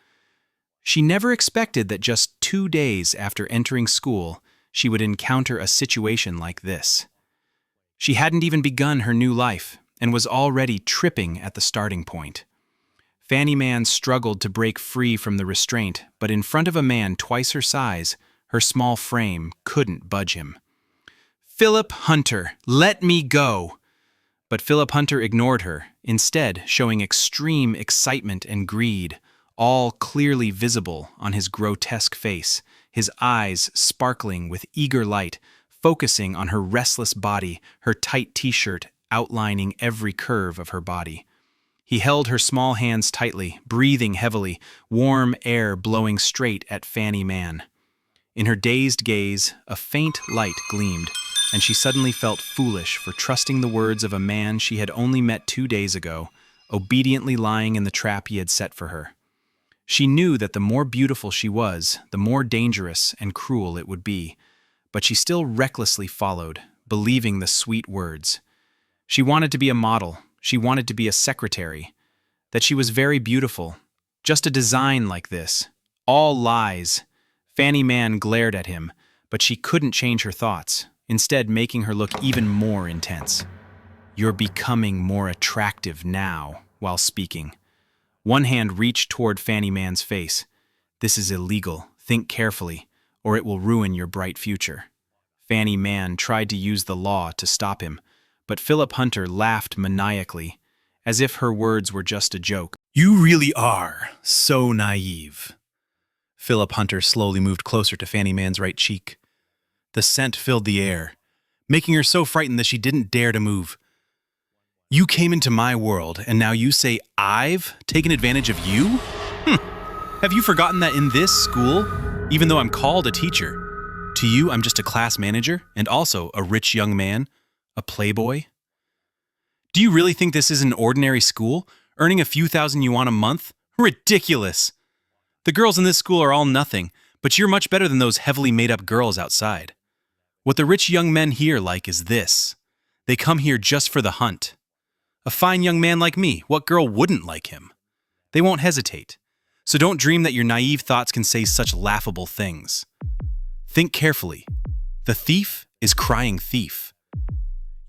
She never expected that just 2 days after entering school, she would encounter a situation like this. She hadn't even begun her new life, and was already tripping at the starting point. Fanny Mann struggled to break free from the restraint, but in front of a man twice her size, her small frame couldn't budge him. "Philip Hunter, let me go!" But Philip Hunter ignored her, instead showing extreme excitement and greed, all clearly visible on his grotesque face, his eyes sparkling with eager light, focusing on her restless body, her tight t-shirt outlining every curve of her body. He held her small hands tightly, breathing heavily, warm air blowing straight at Fanny Mann. In her dazed gaze, a faint light gleamed, and she suddenly felt foolish for trusting the words of a man she had only met 2 days ago, obediently lying in the trap he had set for her. She knew that the more beautiful she was, the more dangerous and cruel it would be, but she still recklessly followed, believing the sweet words. She wanted to be a model. She wanted to be a secretary. That she was very beautiful. Just a design like this. All lies. Fanny Mann glared at him, but she couldn't change her thoughts, instead making her look even more intense. "You're becoming more attractive now," while speaking. One hand reached toward Fanny Mann's face. "This is illegal. Think carefully, or it will ruin your bright future." Fanny Mann tried to use the law to stop him, but Philip Hunter laughed maniacally, as if her words were just a joke. "You really are so naive." Philip Hunter slowly moved closer to Fanny Mann's right cheek. The scent filled the air, making her so frightened that she didn't dare to move. You came into my world, and now you say I've taken advantage of you? Have you forgotten that in this school, even though I'm called a teacher, to you I'm just a class manager and also a rich young man, a playboy? Do you really think this is an ordinary school, earning a few thousand yuan a month? Ridiculous! The girls in this school are all nothing, but you're much better than those heavily made-up girls outside. What the rich young men here like is this. They come here just for the hunt. A fine young man like me, what girl wouldn't like him? They won't hesitate. So don't dream that your naive thoughts can say such laughable things. Think carefully. The thief is crying thief.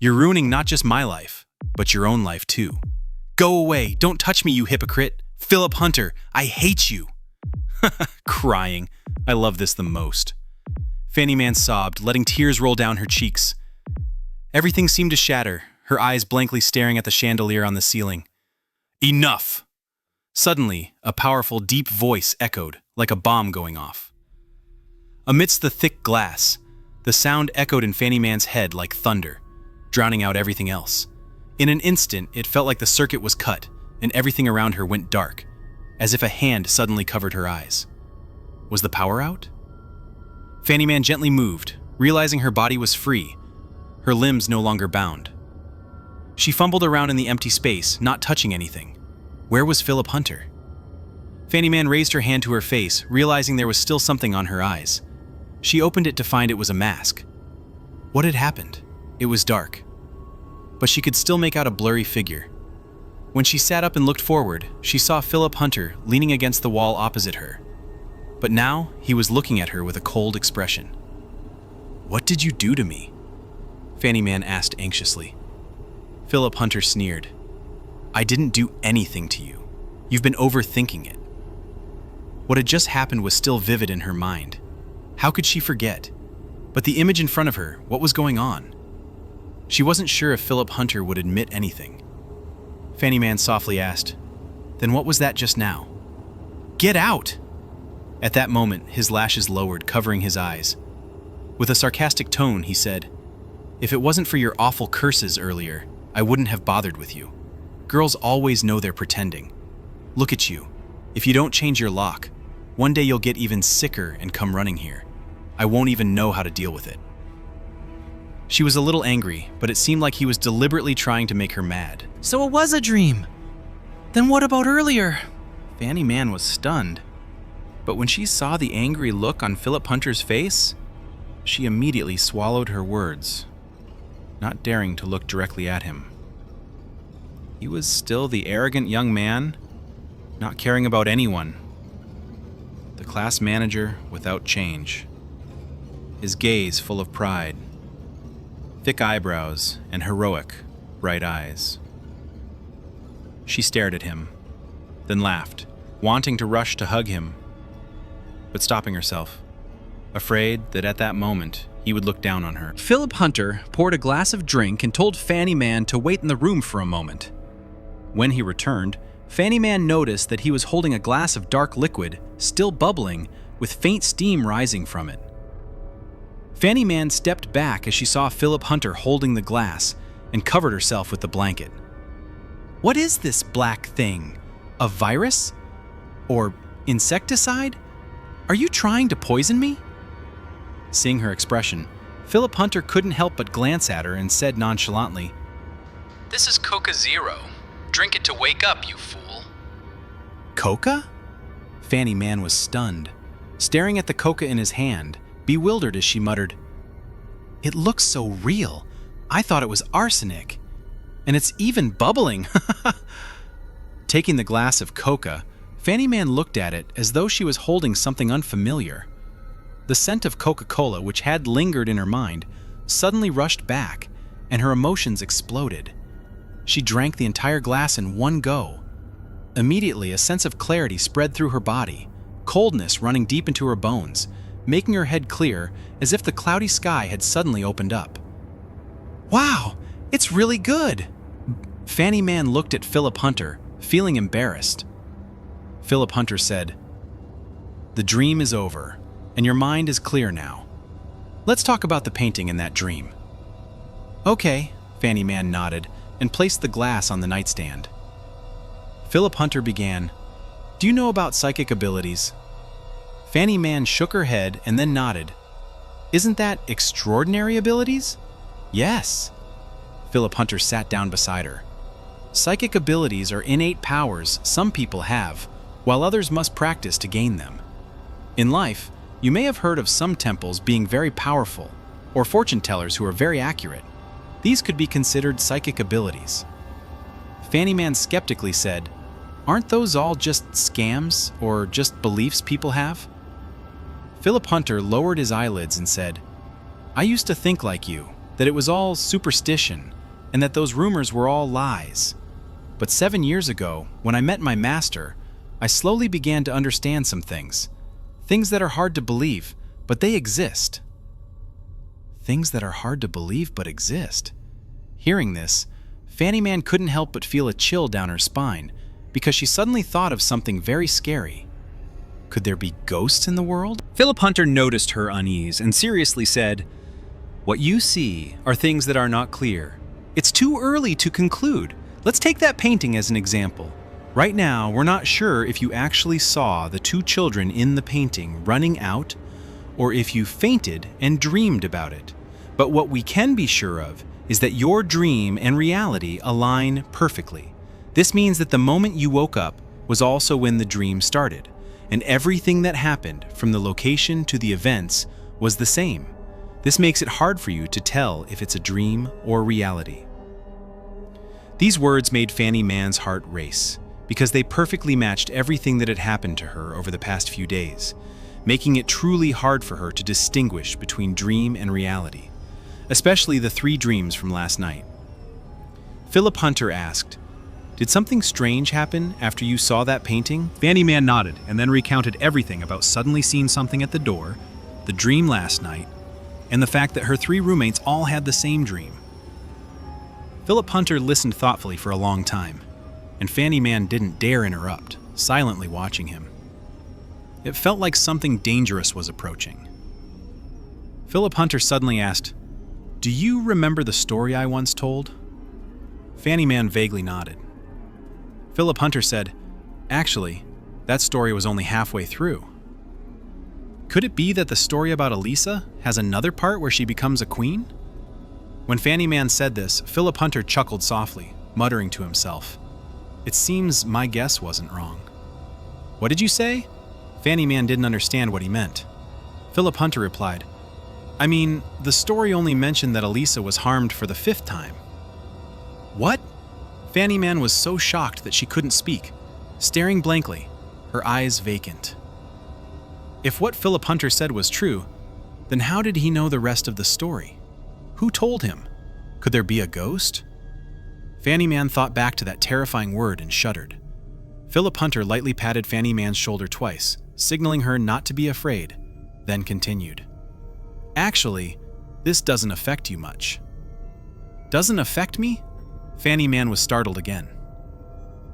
You're ruining not just my life, but your own life too. Go away, don't touch me, you hypocrite. Philip Hunter, I hate you. Crying. I love this the most. Fanny Man sobbed, letting tears roll down her cheeks. Everything seemed to shatter, her eyes blankly staring at the chandelier on the ceiling. Enough! Suddenly, a powerful, deep voice echoed, like a bomb going off. Amidst the thick glass, the sound echoed in Fanny Man's head like thunder, drowning out everything else. In an instant, it felt like the circuit was cut, and everything around her went dark, as if a hand suddenly covered her eyes. Was the power out? Fanny Man gently moved, realizing her body was free, her limbs no longer bound. She fumbled around in the empty space, not touching anything. Where was Philip Hunter? Fanny Man raised her hand to her face, realizing there was still something on her eyes. She opened it to find it was a mask. What had happened? It was dark, but she could still make out a blurry figure. When she sat up and looked forward, she saw Philip Hunter leaning against the wall opposite her. But now he was looking at her with a cold expression. "What did you do to me?" Fanny Man asked anxiously. Philip Hunter sneered. "I didn't do anything to you. You've been overthinking it." What had just happened was still vivid in her mind. How could she forget? But the image in front of her, what was going on? She wasn't sure if Philip Hunter would admit anything. Fanny Man softly asked, "Then what was that just now?" "Get out!" At that moment, his lashes lowered, covering his eyes. With a sarcastic tone, he said, "If it wasn't for your awful curses earlier, I wouldn't have bothered with you. Girls always know they're pretending. Look at you. If you don't change your lock, one day you'll get even sicker and come running here. I won't even know how to deal with it." She was a little angry, but it seemed like he was deliberately trying to make her mad. So it was a dream. Then what about earlier? Fanny Man was stunned. But when she saw the angry look on Philip Hunter's face, she immediately swallowed her words, not daring to look directly at him. He was still the arrogant young man, not caring about anyone. The class manager without change. His gaze full of pride. Thick eyebrows and heroic, bright eyes. She stared at him, then laughed, wanting to rush to hug him, but stopping herself, afraid that at that moment he would look down on her. Philip Hunter poured a glass of drink and told Fanny Man to wait in the room for a moment. When he returned, Fanny Man noticed that he was holding a glass of dark liquid, still bubbling, with faint steam rising from it. Fanny Man stepped back as she saw Philip Hunter holding the glass and covered herself with the blanket. "What is this black thing? A virus? Or insecticide? Are you trying to poison me?" Seeing her expression, Philip Hunter couldn't help but glance at her and said nonchalantly, "This is Coca Zero. Drink it to wake up, you fool." Coca? Fanny Man was stunned, staring at the coca in his hand, bewildered as she muttered, "It looks so real. I thought it was arsenic. And it's even bubbling." Taking the glass of coca, Fanny Man looked at it as though she was holding something unfamiliar. The scent of Coca-Cola, which had lingered in her mind, suddenly rushed back, and her emotions exploded. She drank the entire glass in one go. Immediately, a sense of clarity spread through her body, coldness running deep into her bones, making her head clear as if the cloudy sky had suddenly opened up. "Wow, it's really good!" Fanny Man looked at Philip Hunter, feeling embarrassed. Philip Hunter said, "The dream is over, and your mind is clear now. Let's talk about the painting in that dream. Okay, Fanny Man nodded and placed the glass on the nightstand. Philip Hunter began, "Do you know about psychic abilities?" Fanny Man shook her head and then nodded. "Isn't that extraordinary abilities?" "Yes." Philip Hunter sat down beside her. "Psychic abilities are innate powers some people have, while others must practice to gain them. In life, you may have heard of some temples being very powerful, or fortune tellers who are very accurate. These could be considered psychic abilities." Fanny Man skeptically said, "Aren't those all just scams or just beliefs people have?" Philip Hunter lowered his eyelids and said, "I used to think like you, that it was all superstition and that those rumors were all lies. But 7 years ago, when I met my master, I slowly began to understand some things. Things that are hard to believe, but they exist." Things that are hard to believe but exist. Hearing this, Fanny Man couldn't help but feel a chill down her spine because she suddenly thought of something very scary. Could there be ghosts in the world? Philip Hunter noticed her unease and seriously said, "What you see are things that are not clear. It's too early to conclude. Let's take that painting as an example. Right now, we're not sure if you actually saw the two children in the painting running out or if you fainted and dreamed about it. But what we can be sure of is that your dream and reality align perfectly. This means that the moment you woke up was also when the dream started, and everything that happened from the location to the events was the same. This makes it hard for you to tell if it's a dream or reality." These words made Fanny Man's heart race, because they perfectly matched everything that had happened to her over the past few days, making it truly hard for her to distinguish between dream and reality, especially the 3 dreams from last night. Philip Hunter asked, "Did something strange happen after you saw that painting?" Fanny Man nodded and then recounted everything about suddenly seeing something at the door, the dream last night, and the fact that her 3 roommates all had the same dream. Philip Hunter listened thoughtfully for a long time, and Fanny Man didn't dare interrupt, silently watching him. It felt like something dangerous was approaching. Philip Hunter suddenly asked, "Do you remember the story I once told?" Fanny Man vaguely nodded. Philip Hunter said, "Actually, that story was only halfway through. Could it be that the story about Elisa has another part where she becomes a queen?" When Fanny Man said this, Philip Hunter chuckled softly, muttering to himself, "It seems my guess wasn't wrong." "What did you say?" Fanny Man didn't understand what he meant. Philip Hunter replied, "I mean, the story only mentioned that Elisa was harmed for the 5th time." "What?" Fanny Man was so shocked that she couldn't speak, staring blankly, her eyes vacant. If what Philip Hunter said was true, then how did he know the rest of the story? Who told him? Could there be a ghost? Fanny Man thought back to that terrifying word and shuddered. Philip Hunter lightly patted Fanny Man's shoulder twice, signaling her not to be afraid, then continued, "Actually, this doesn't affect you much." "Doesn't affect me?" Fanny Man was startled again.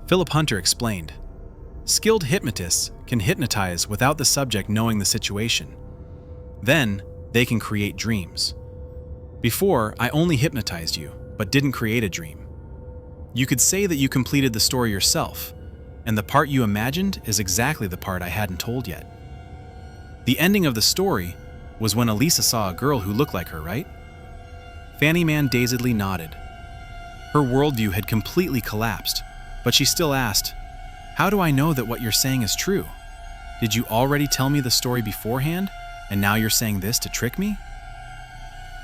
Philip Hunter explained, "Skilled hypnotists can hypnotize without the subject knowing the situation. Then, they can create dreams. Before, I only hypnotized you, but didn't create a dream. You could say that you completed the story yourself, and the part you imagined is exactly the part I hadn't told yet. The ending of the story was when Elisa saw a girl who looked like her, right?" Fanny Man dazedly nodded. Her worldview had completely collapsed, but she still asked, "How do I know that what you're saying is true? Did you already tell me the story beforehand, and now you're saying this to trick me?"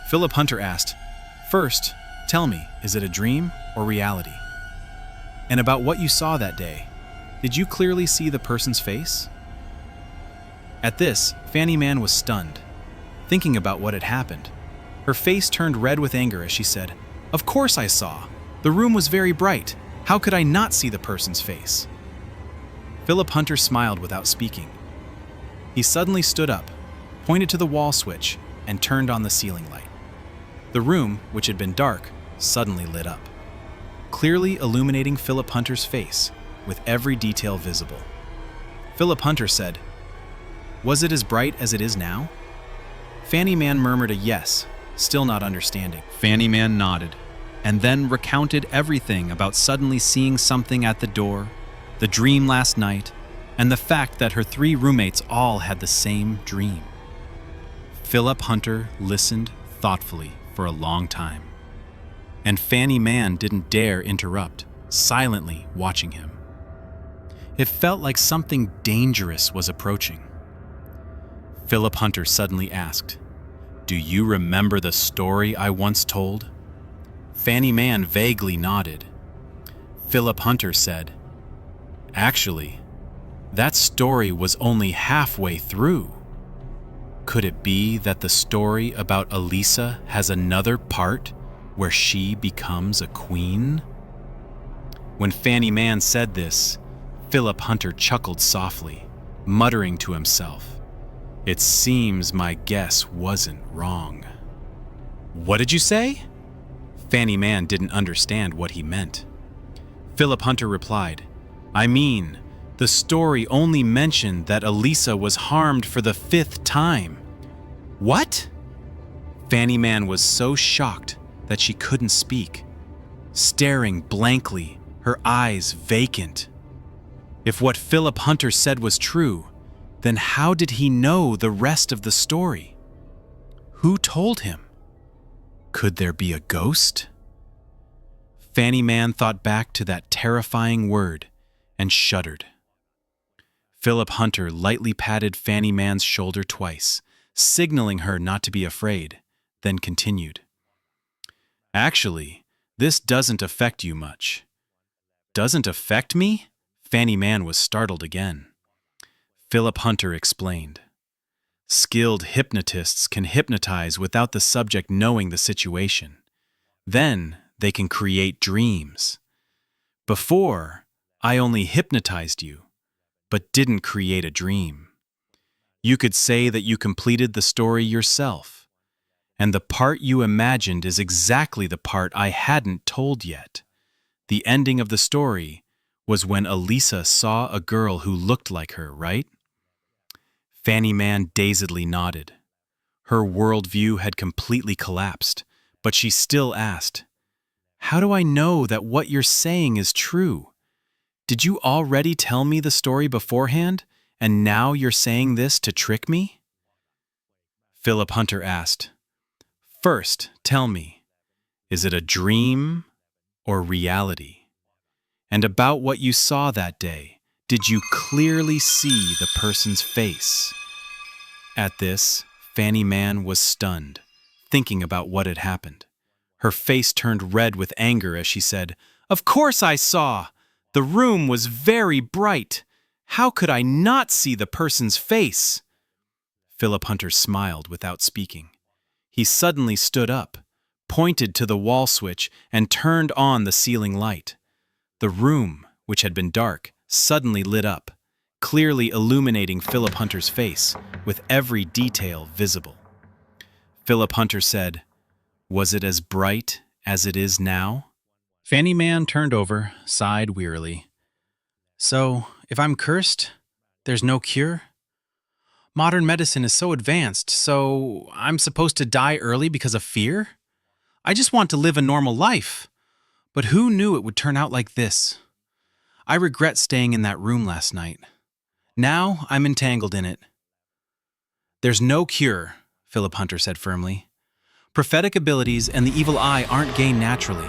Philip Hunter asked, "First, tell me, is it a dream or reality? And about what you saw that day, did you clearly see the person's face?" At this, Fanny Man was stunned, thinking about what had happened. Her face turned red with anger as she said, "Of course I saw. The room was very bright. How could I not see the person's face?" Philip Hunter smiled without speaking. He suddenly stood up, pointed to the wall switch, and turned on the ceiling light. The room, which had been dark, suddenly lit up, clearly illuminating Philip Hunter's face with every detail visible. Philip Hunter said, "Was it as bright as it is now?" Fanny Man murmured a yes, still not understanding. Fanny Man nodded, and then recounted everything about suddenly seeing something at the door, the dream last night, and the fact that her 3 roommates all had the same dream. Philip Hunter listened thoughtfully for a long time, and Fanny Man didn't dare interrupt, silently watching him. It felt like something dangerous was approaching. Philip Hunter suddenly asked, "Do you remember the story I once told?" Fanny Man vaguely nodded. Philip Hunter said, "Actually, that story was only halfway through. Could it be that the story about Elisa has another part where she becomes a queen?" When Fanny Man said this, Philip Hunter chuckled softly, muttering to himself, "It seems my guess wasn't wrong." "What did you say?" Fanny Man didn't understand what he meant. Philip Hunter replied, "I mean, the story only mentioned that Elisa was harmed for the 5th time." "What?" Fanny Man was so shocked that she couldn't speak, staring blankly, her eyes vacant. If what Philip Hunter said was true, then how did he know the rest of the story? Who told him? Could there be a ghost? Fanny Man thought back to that terrifying word and shuddered. Philip Hunter lightly patted Fanny Man's shoulder twice, signaling her not to be afraid, then continued. "Actually, this doesn't affect you much." "Doesn't affect me?" Fanny Man was startled again. Philip Hunter explained. "Skilled hypnotists can hypnotize without the subject knowing the situation. Then they can create dreams. Before, I only hypnotized you, but didn't create a dream. You could say that you completed the story yourself, and the part you imagined is exactly the part I hadn't told yet. The ending of the story was when Elisa saw a girl who looked like her, right?" Fanny Man dazedly nodded. Her worldview had completely collapsed, but she still asked, "How do I know that what you're saying is true? Did you already tell me the story beforehand, and now you're saying this to trick me?" Philip Hunter asked, "First, tell me, is it a dream or reality? And about what you saw that day, did you clearly see the person's face?" At this, Fanny Man was stunned, thinking about what had happened. Her face turned red with anger as she said, "Of course I saw! The room was very bright. How could I not see the person's face?" Philip Hunter smiled without speaking. He suddenly stood up, pointed to the wall switch, and turned on the ceiling light. The room, which had been dark, suddenly lit up, clearly illuminating Philip Hunter's face, with every detail visible. Philip Hunter said, "Was it as bright as it is now?" Fanny Man turned over, sighed wearily. "So, if I'm cursed, there's no cure? Modern medicine is so advanced, so I'm supposed to die early because of fear? I just want to live a normal life. But who knew it would turn out like this? I regret staying in that room last night. Now I'm entangled in it." "There's no cure," Philip Hunter said firmly. "Prophetic abilities and the evil eye aren't gained naturally.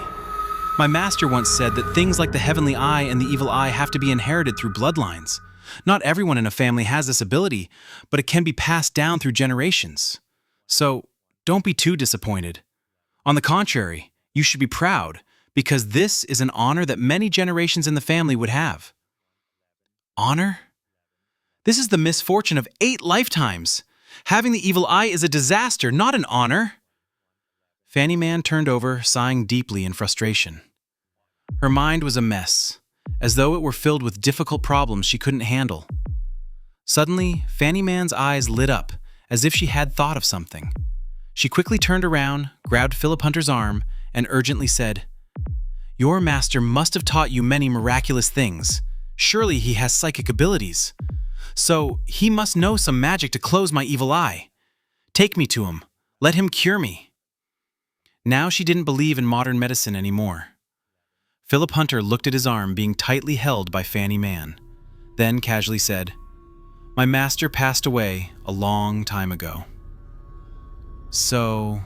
My master once said that things like the heavenly eye and the evil eye have to be inherited through bloodlines. Not everyone in a family has this ability, but it can be passed down through generations. So don't be too disappointed. On the contrary, you should be proud, because this is an honor that many generations in the family would have." "Honor? This is the misfortune of 8 lifetimes. Having the evil eye is a disaster, not an honor." Fanny Man turned over, sighing deeply in frustration. Her mind was a mess, as though it were filled with difficult problems she couldn't handle. Suddenly, Fanny Man's eyes lit up, as if she had thought of something. She quickly turned around, grabbed Philip Hunter's arm, and urgently said, "Your master must have taught you many miraculous things. Surely he has psychic abilities. So he must know some magic to close my evil eye. Take me to him. Let him cure me." Now she didn't believe in modern medicine anymore. Philip Hunter looked at his arm being tightly held by Fanny Mann, then casually said, "My master passed away a long time ago." So,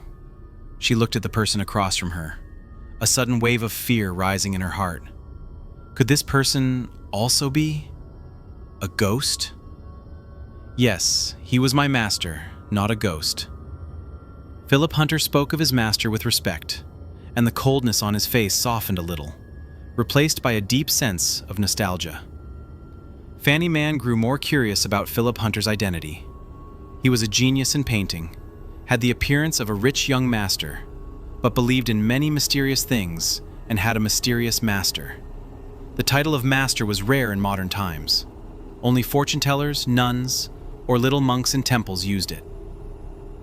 she looked at the person across from her, a sudden wave of fear rising in her heart. Could this person also be a ghost? Yes, he was my master, not a ghost. Philip Hunter spoke of his master with respect, and the coldness on his face softened a little, replaced by a deep sense of nostalgia. Fanny Mann grew more curious about Philip Hunter's identity. He was a genius in painting, had the appearance of a rich young master, but believed in many mysterious things and had a mysterious master. The title of master was rare in modern times. Only fortune tellers, nuns, or little monks in temples used it.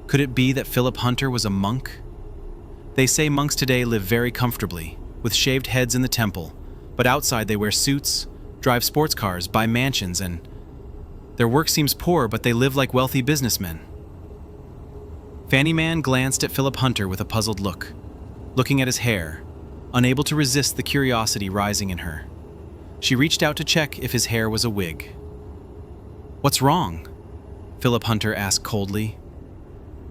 Could it be that Philip Hunter was a monk? They say monks today live very comfortably, with shaved heads in the temple, but outside they wear suits, drive sports cars, buy mansions, and their work seems poor, but they live like wealthy businessmen. Fanny Mann glanced at Philip Hunter with a puzzled look, looking at his hair, unable to resist the curiosity rising in her. She reached out to check if his hair was a wig. "What's wrong?" Philip Hunter asked coldly.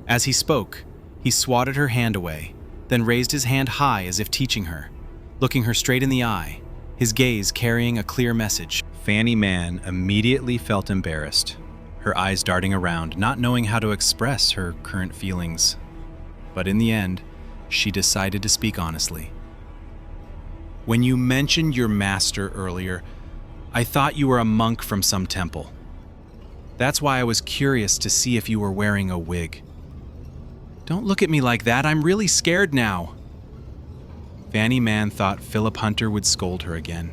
As he spoke, he swatted her hand away, then raised his hand high as if teaching her, looking her straight in the eye, his gaze carrying a clear message. Fanny Mann immediately felt embarrassed, her eyes darting around, not knowing how to express her current feelings. But in the end, she decided to speak honestly. "When you mentioned your master earlier, I thought you were a monk from some temple. That's why I was curious to see if you were wearing a wig." "Don't look at me like that, I'm really scared now." Fanny Mann thought Philip Hunter would scold her again.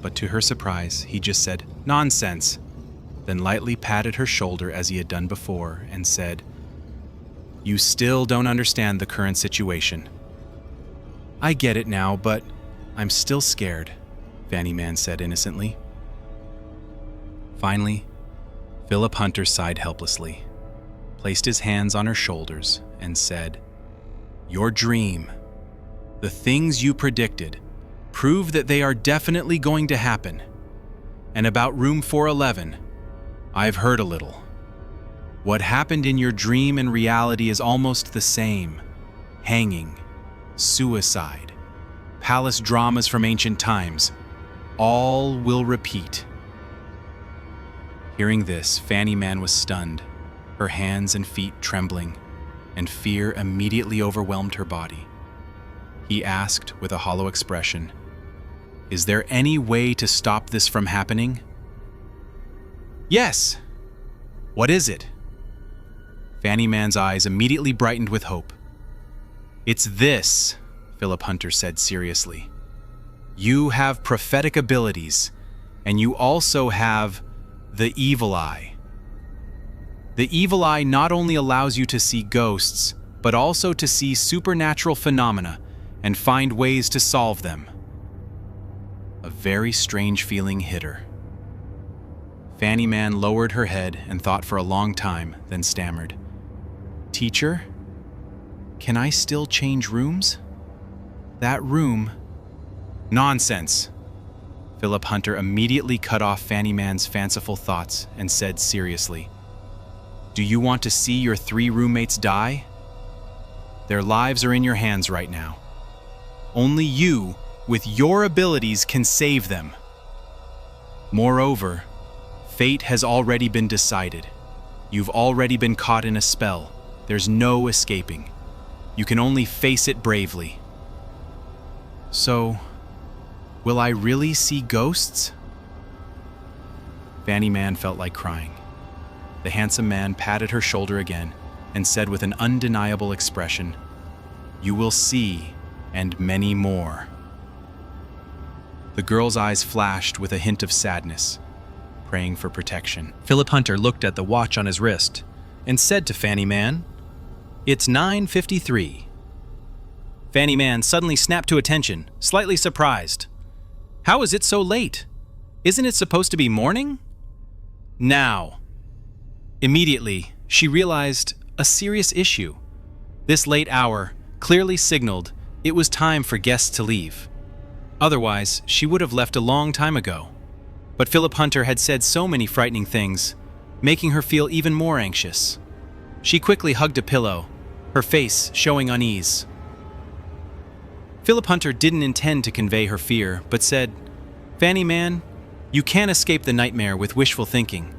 But to her surprise, he just said, "Nonsense," then lightly patted her shoulder as he had done before and said, "You still don't understand the current situation." "I get it now, but I'm still scared," Fanny Mann said innocently. Finally, Philip Hunter sighed helplessly, placed his hands on her shoulders, and said, "Your dream, the things you predicted, prove that they are definitely going to happen. And about room 411, I've heard a little. What happened in your dream and reality is almost the same. Hanging, suicide, palace dramas from ancient times, all will repeat." Hearing this, Fanny Mann was stunned, her hands and feet trembling, and fear immediately overwhelmed her body. He asked with a hollow expression, "Is there any way to stop this from happening?" "Yes." "What is it?" Fanny Mann's eyes immediately brightened with hope. "It's this," Philip Hunter said seriously. "You have prophetic abilities, and you also have the evil eye. The evil eye not only allows you to see ghosts, but also to see supernatural phenomena and find ways to solve them." A very strange feeling hit her. Fanny Mann lowered her head and thought for a long time, then stammered, "Teacher, can I still change rooms? That room—" "Nonsense!" Philip Hunter immediately cut off Fanny Mann's fanciful thoughts and said seriously, "Do you want to see your 3 roommates die? Their lives are in your hands right now. Only you, with your abilities, can save them. Moreover, fate has already been decided. You've already been caught in a spell. There's no escaping. You can only face it bravely." "So, will I really see ghosts?" Fanny Mann felt like crying. The handsome man patted her shoulder again and said with an undeniable expression, "You will see, and many more." The girl's eyes flashed with a hint of sadness, praying for protection. Philip Hunter looked at the watch on his wrist and said to Fanny Mann, "It's 9:53. Fanny Mann suddenly snapped to attention, slightly surprised. "How is it so late? Isn't it supposed to be morning?" "Now." Immediately, she realized a serious issue. This late hour, clearly signaled it was time for guests to leave. Otherwise, she would have left a long time ago. But Philip Hunter had said so many frightening things, making her feel even more anxious. She quickly hugged a pillow, her face showing unease. Philip Hunter didn't intend to convey her fear, but said, "Fanny Man, you can't escape the nightmare with wishful thinking.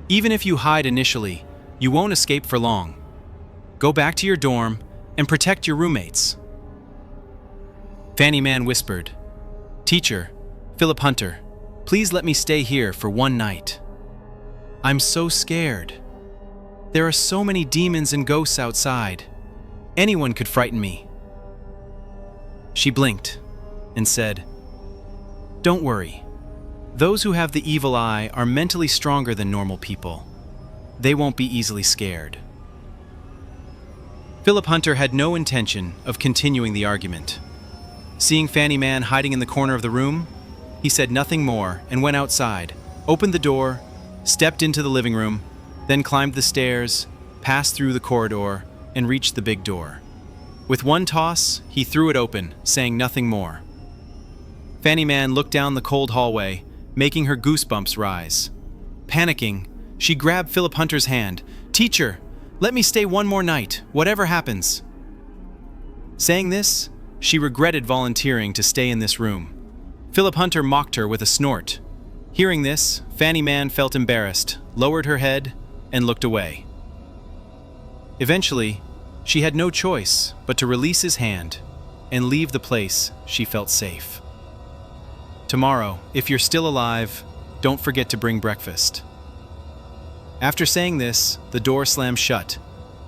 Even if you hide initially, you won't escape for long. Go back to your dorm and protect your roommates." Fanny Man whispered, "Teacher, Philip Hunter, please let me stay here for one night. I'm so scared. There are so many demons and ghosts outside. Anyone could frighten me." She blinked and said, "Don't worry. Those who have the evil eye are mentally stronger than normal people. They won't be easily scared." Philip Hunter had no intention of continuing the argument. Seeing Fanny Man hiding in the corner of the room, he said nothing more and went outside, opened the door, stepped into the living room, then climbed the stairs, passed through the corridor, and reached the big door. With one toss, he threw it open, saying nothing more. Fanny Man looked down the cold hallway, making her goosebumps rise. Panicking, she grabbed Philip Hunter's hand. "Teacher, let me stay one more night, whatever happens." Saying this, she regretted volunteering to stay in this room. Philip Hunter mocked her with a snort. Hearing this, Fanny Man felt embarrassed, lowered her head, and looked away. Eventually, she had no choice but to release his hand and leave the place she felt safe. "Tomorrow, if you're still alive, don't forget to bring breakfast." After saying this, the door slammed shut,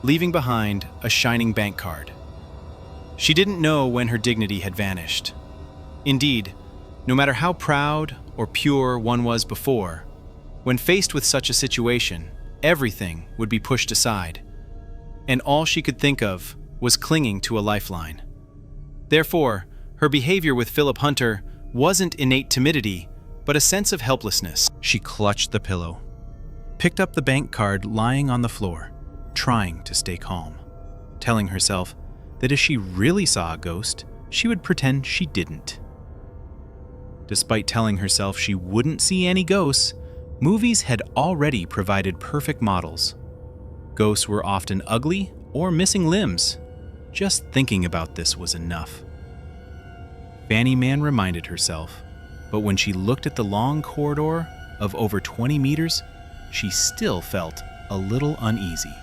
leaving behind a shining bank card. She didn't know when her dignity had vanished. Indeed, no matter how proud or pure one was before, when faced with such a situation, everything would be pushed aside, and all she could think of was clinging to a lifeline. Therefore, her behavior with Philip Hunter wasn't innate timidity, but a sense of helplessness. She clutched the pillow, picked up the bank card lying on the floor, trying to stay calm, telling herself that if she really saw a ghost, she would pretend she didn't. Despite telling herself she wouldn't see any ghosts, movies had already provided perfect models. Ghosts were often ugly or missing limbs. Just thinking about this was enough. Fanny Man reminded herself, but when she looked at the long corridor of over 20 meters, she still felt a little uneasy.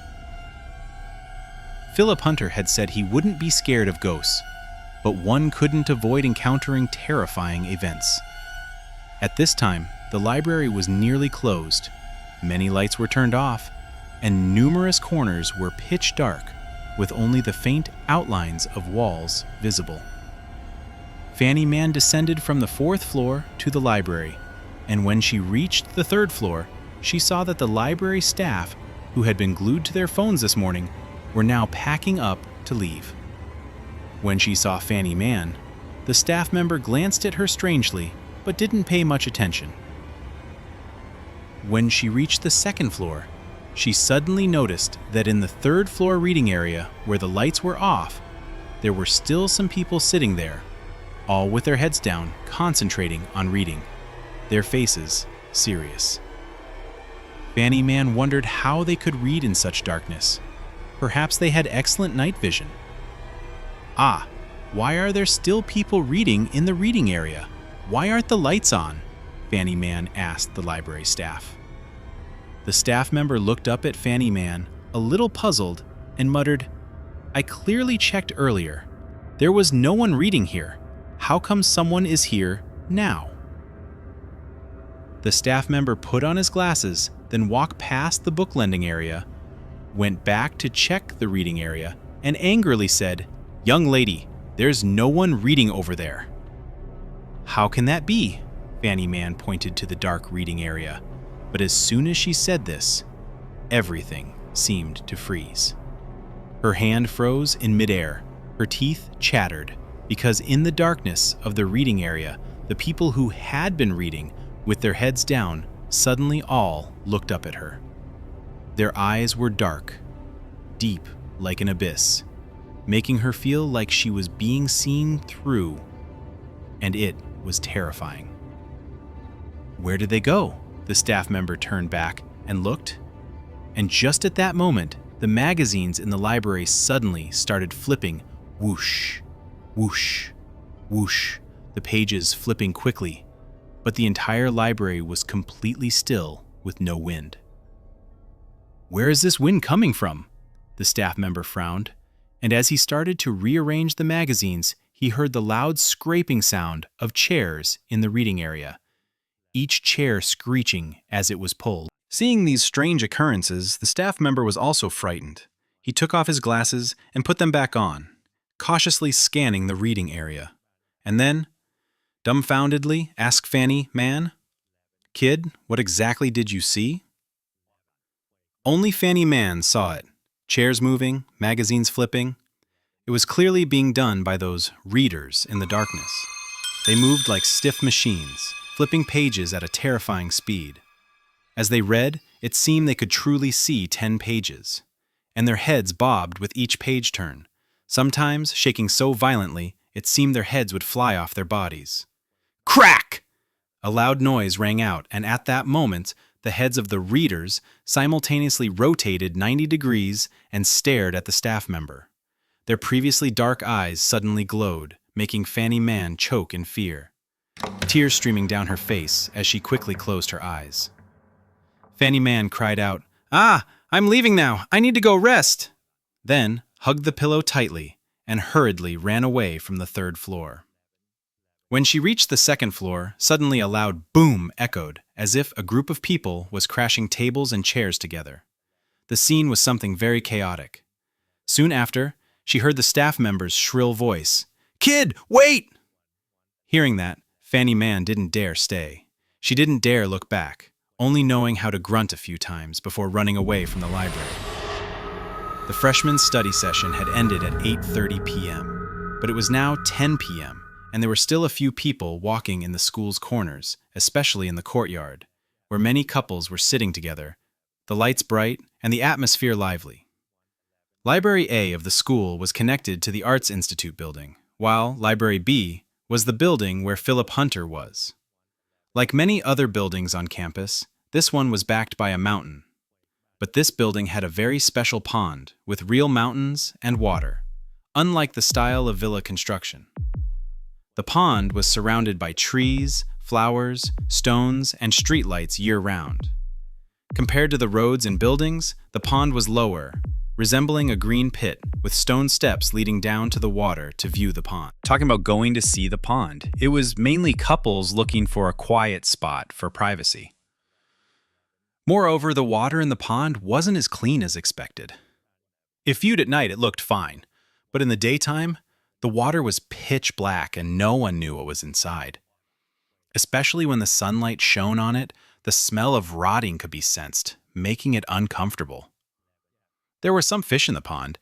Philip Hunter had said he wouldn't be scared of ghosts, but one couldn't avoid encountering terrifying events. At this time, the library was nearly closed, many lights were turned off, and numerous corners were pitch dark, with only the faint outlines of walls visible. Fanny Man descended from the 4th floor to the library, and when she reached the 3rd floor, she saw that the library staff, who had been glued to their phones this morning, were now packing up to leave. When she saw Fanny Man, the staff member glanced at her strangely, but didn't pay much attention. When she reached the 2nd floor, she suddenly noticed that in the 3rd floor reading area, where the lights were off, there were still some people sitting there, all with their heads down, concentrating on reading, their faces serious. Fanny Man wondered how they could read in such darkness. Perhaps they had excellent night vision. Ah, why are there still people reading in the reading area? Why aren't the lights on? Fanny Man asked the library staff. The staff member looked up at Fanny Man, a little puzzled, and muttered, "I clearly checked earlier. There was no one reading here. How come someone is here now?" The staff member put on his glasses, then walked past the book lending area, went back to check the reading area, and angrily said, "Young lady, there's no one reading over there." "How can that be?" Fanny Man pointed to the dark reading area. But as soon as she said this, everything seemed to freeze. Her hand froze in midair, her teeth chattered, because in the darkness of the reading area, the people who had been reading, with their heads down, suddenly all looked up at her. Their eyes were dark, deep like an abyss, making her feel like she was being seen through, and it was terrifying. Where did they go? The staff member turned back and looked, and just at that moment, the magazines in the library suddenly started flipping, whoosh, whoosh, whoosh, the pages flipping quickly, but the entire library was completely still with no wind. Where is this wind coming from? The staff member frowned, and as he started to rearrange the magazines, he heard the loud scraping sound of chairs in the reading area, each chair screeching as it was pulled. Seeing these strange occurrences, the staff member was also frightened. He took off his glasses and put them back on, cautiously scanning the reading area. And then, dumbfoundedly, asked Fanny Man, "Kid, what exactly did you see?" Only Fanny Man saw it. Chairs moving, magazines flipping. It was clearly being done by those readers in the darkness. They moved like stiff machines, flipping pages at a terrifying speed. As they read, it seemed they could truly see 10 pages, and their heads bobbed with each page turn, sometimes shaking so violently it seemed their heads would fly off their bodies. Crack! A loud noise rang out, and at that moment, the heads of the readers simultaneously rotated 90 degrees and stared at the staff member. Their previously dark eyes suddenly glowed, making Fanny Man choke in fear, tears streaming down her face as she quickly closed her eyes. Fanny Man cried out, "Ah, I'm leaving now. I need to go rest," then hugged the pillow tightly and hurriedly ran away from the 3rd floor. When she reached the 2nd floor, suddenly a loud boom echoed, as if a group of people was crashing tables and chairs together. The scene was something very chaotic. Soon after, she heard the staff member's shrill voice, "Kid, wait!" Hearing that, Fanny Man didn't dare stay. She didn't dare look back, only knowing how to grunt a few times before running away from the library. The freshman study session had ended at 8:30 p.m., but it was now 10 p.m., and there were still a few people walking in the school's corners, especially in the courtyard, where many couples were sitting together, the lights bright and the atmosphere lively. Library A of the school was connected to the Arts Institute building, while Library B was the building where Philip Hunter was. Like many other buildings on campus, this one was backed by a mountain. But this building had a very special pond with real mountains and water, unlike the style of villa construction. The pond was surrounded by trees, flowers, stones, and streetlights year-round. Compared to the roads and buildings, the pond was lower, resembling a green pit with stone steps leading down to the water to view the pond. Talking about going to see the pond, it was mainly couples looking for a quiet spot for privacy. Moreover, the water in the pond wasn't as clean as expected. If viewed at night, it looked fine, but in the daytime, the water was pitch black and no one knew what was inside. Especially when the sunlight shone on it, the smell of rotting could be sensed, making it uncomfortable. There were some fish in the pond,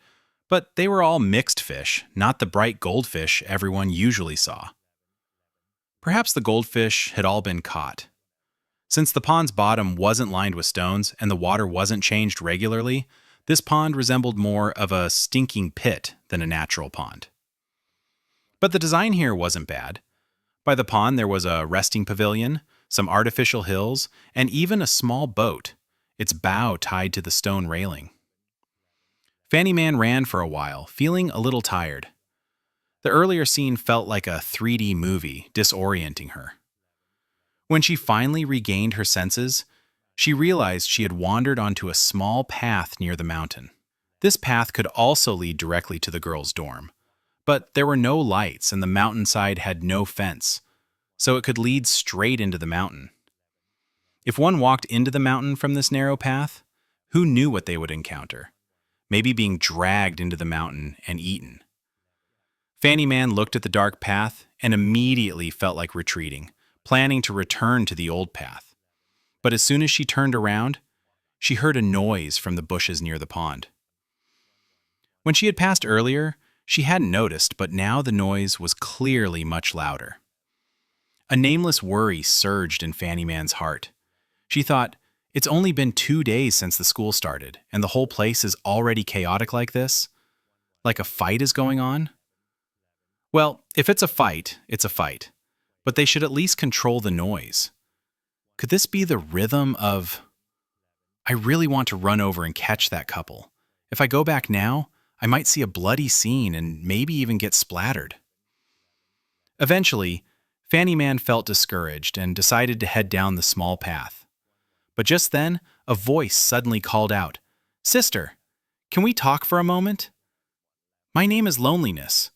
but they were all mixed fish, not the bright goldfish everyone usually saw. Perhaps the goldfish had all been caught. Since the pond's bottom wasn't lined with stones and the water wasn't changed regularly, this pond resembled more of a stinking pit than a natural pond. But the design here wasn't bad. By the pond there was a resting pavilion, some artificial hills, and even a small boat, its bow tied to the stone railing. Fanny Man ran for a while, feeling a little tired. The earlier scene felt like a 3D movie, disorienting her. When she finally regained her senses, she realized she had wandered onto a small path near the mountain. This path could also lead directly to the girls' dorm, but there were no lights and the mountainside had no fence, so it could lead straight into the mountain. If one walked into the mountain from this narrow path, who knew what they would encounter? Maybe being dragged into the mountain and eaten. Fanny Man looked at the dark path and immediately felt like retreating, planning to return to the old path. But as soon as she turned around, she heard a noise from the bushes near the pond. When she had passed earlier, she hadn't noticed, but now the noise was clearly much louder. A nameless worry surged in Fanny Man's heart. She thought, it's only been 2 days since the school started, and the whole place is already chaotic like this. Like a fight is going on? Well, if it's a fight, it's a fight. But they should at least control the noise. Could this be the rhythm of... I really want to run over and catch that couple. If I go back now, I might see a bloody scene and maybe even get splattered. Eventually, Fanny Man felt discouraged and decided to head down the small path. But just then, a voice suddenly called out, "Sister, can we talk for a moment? My name is Loneliness.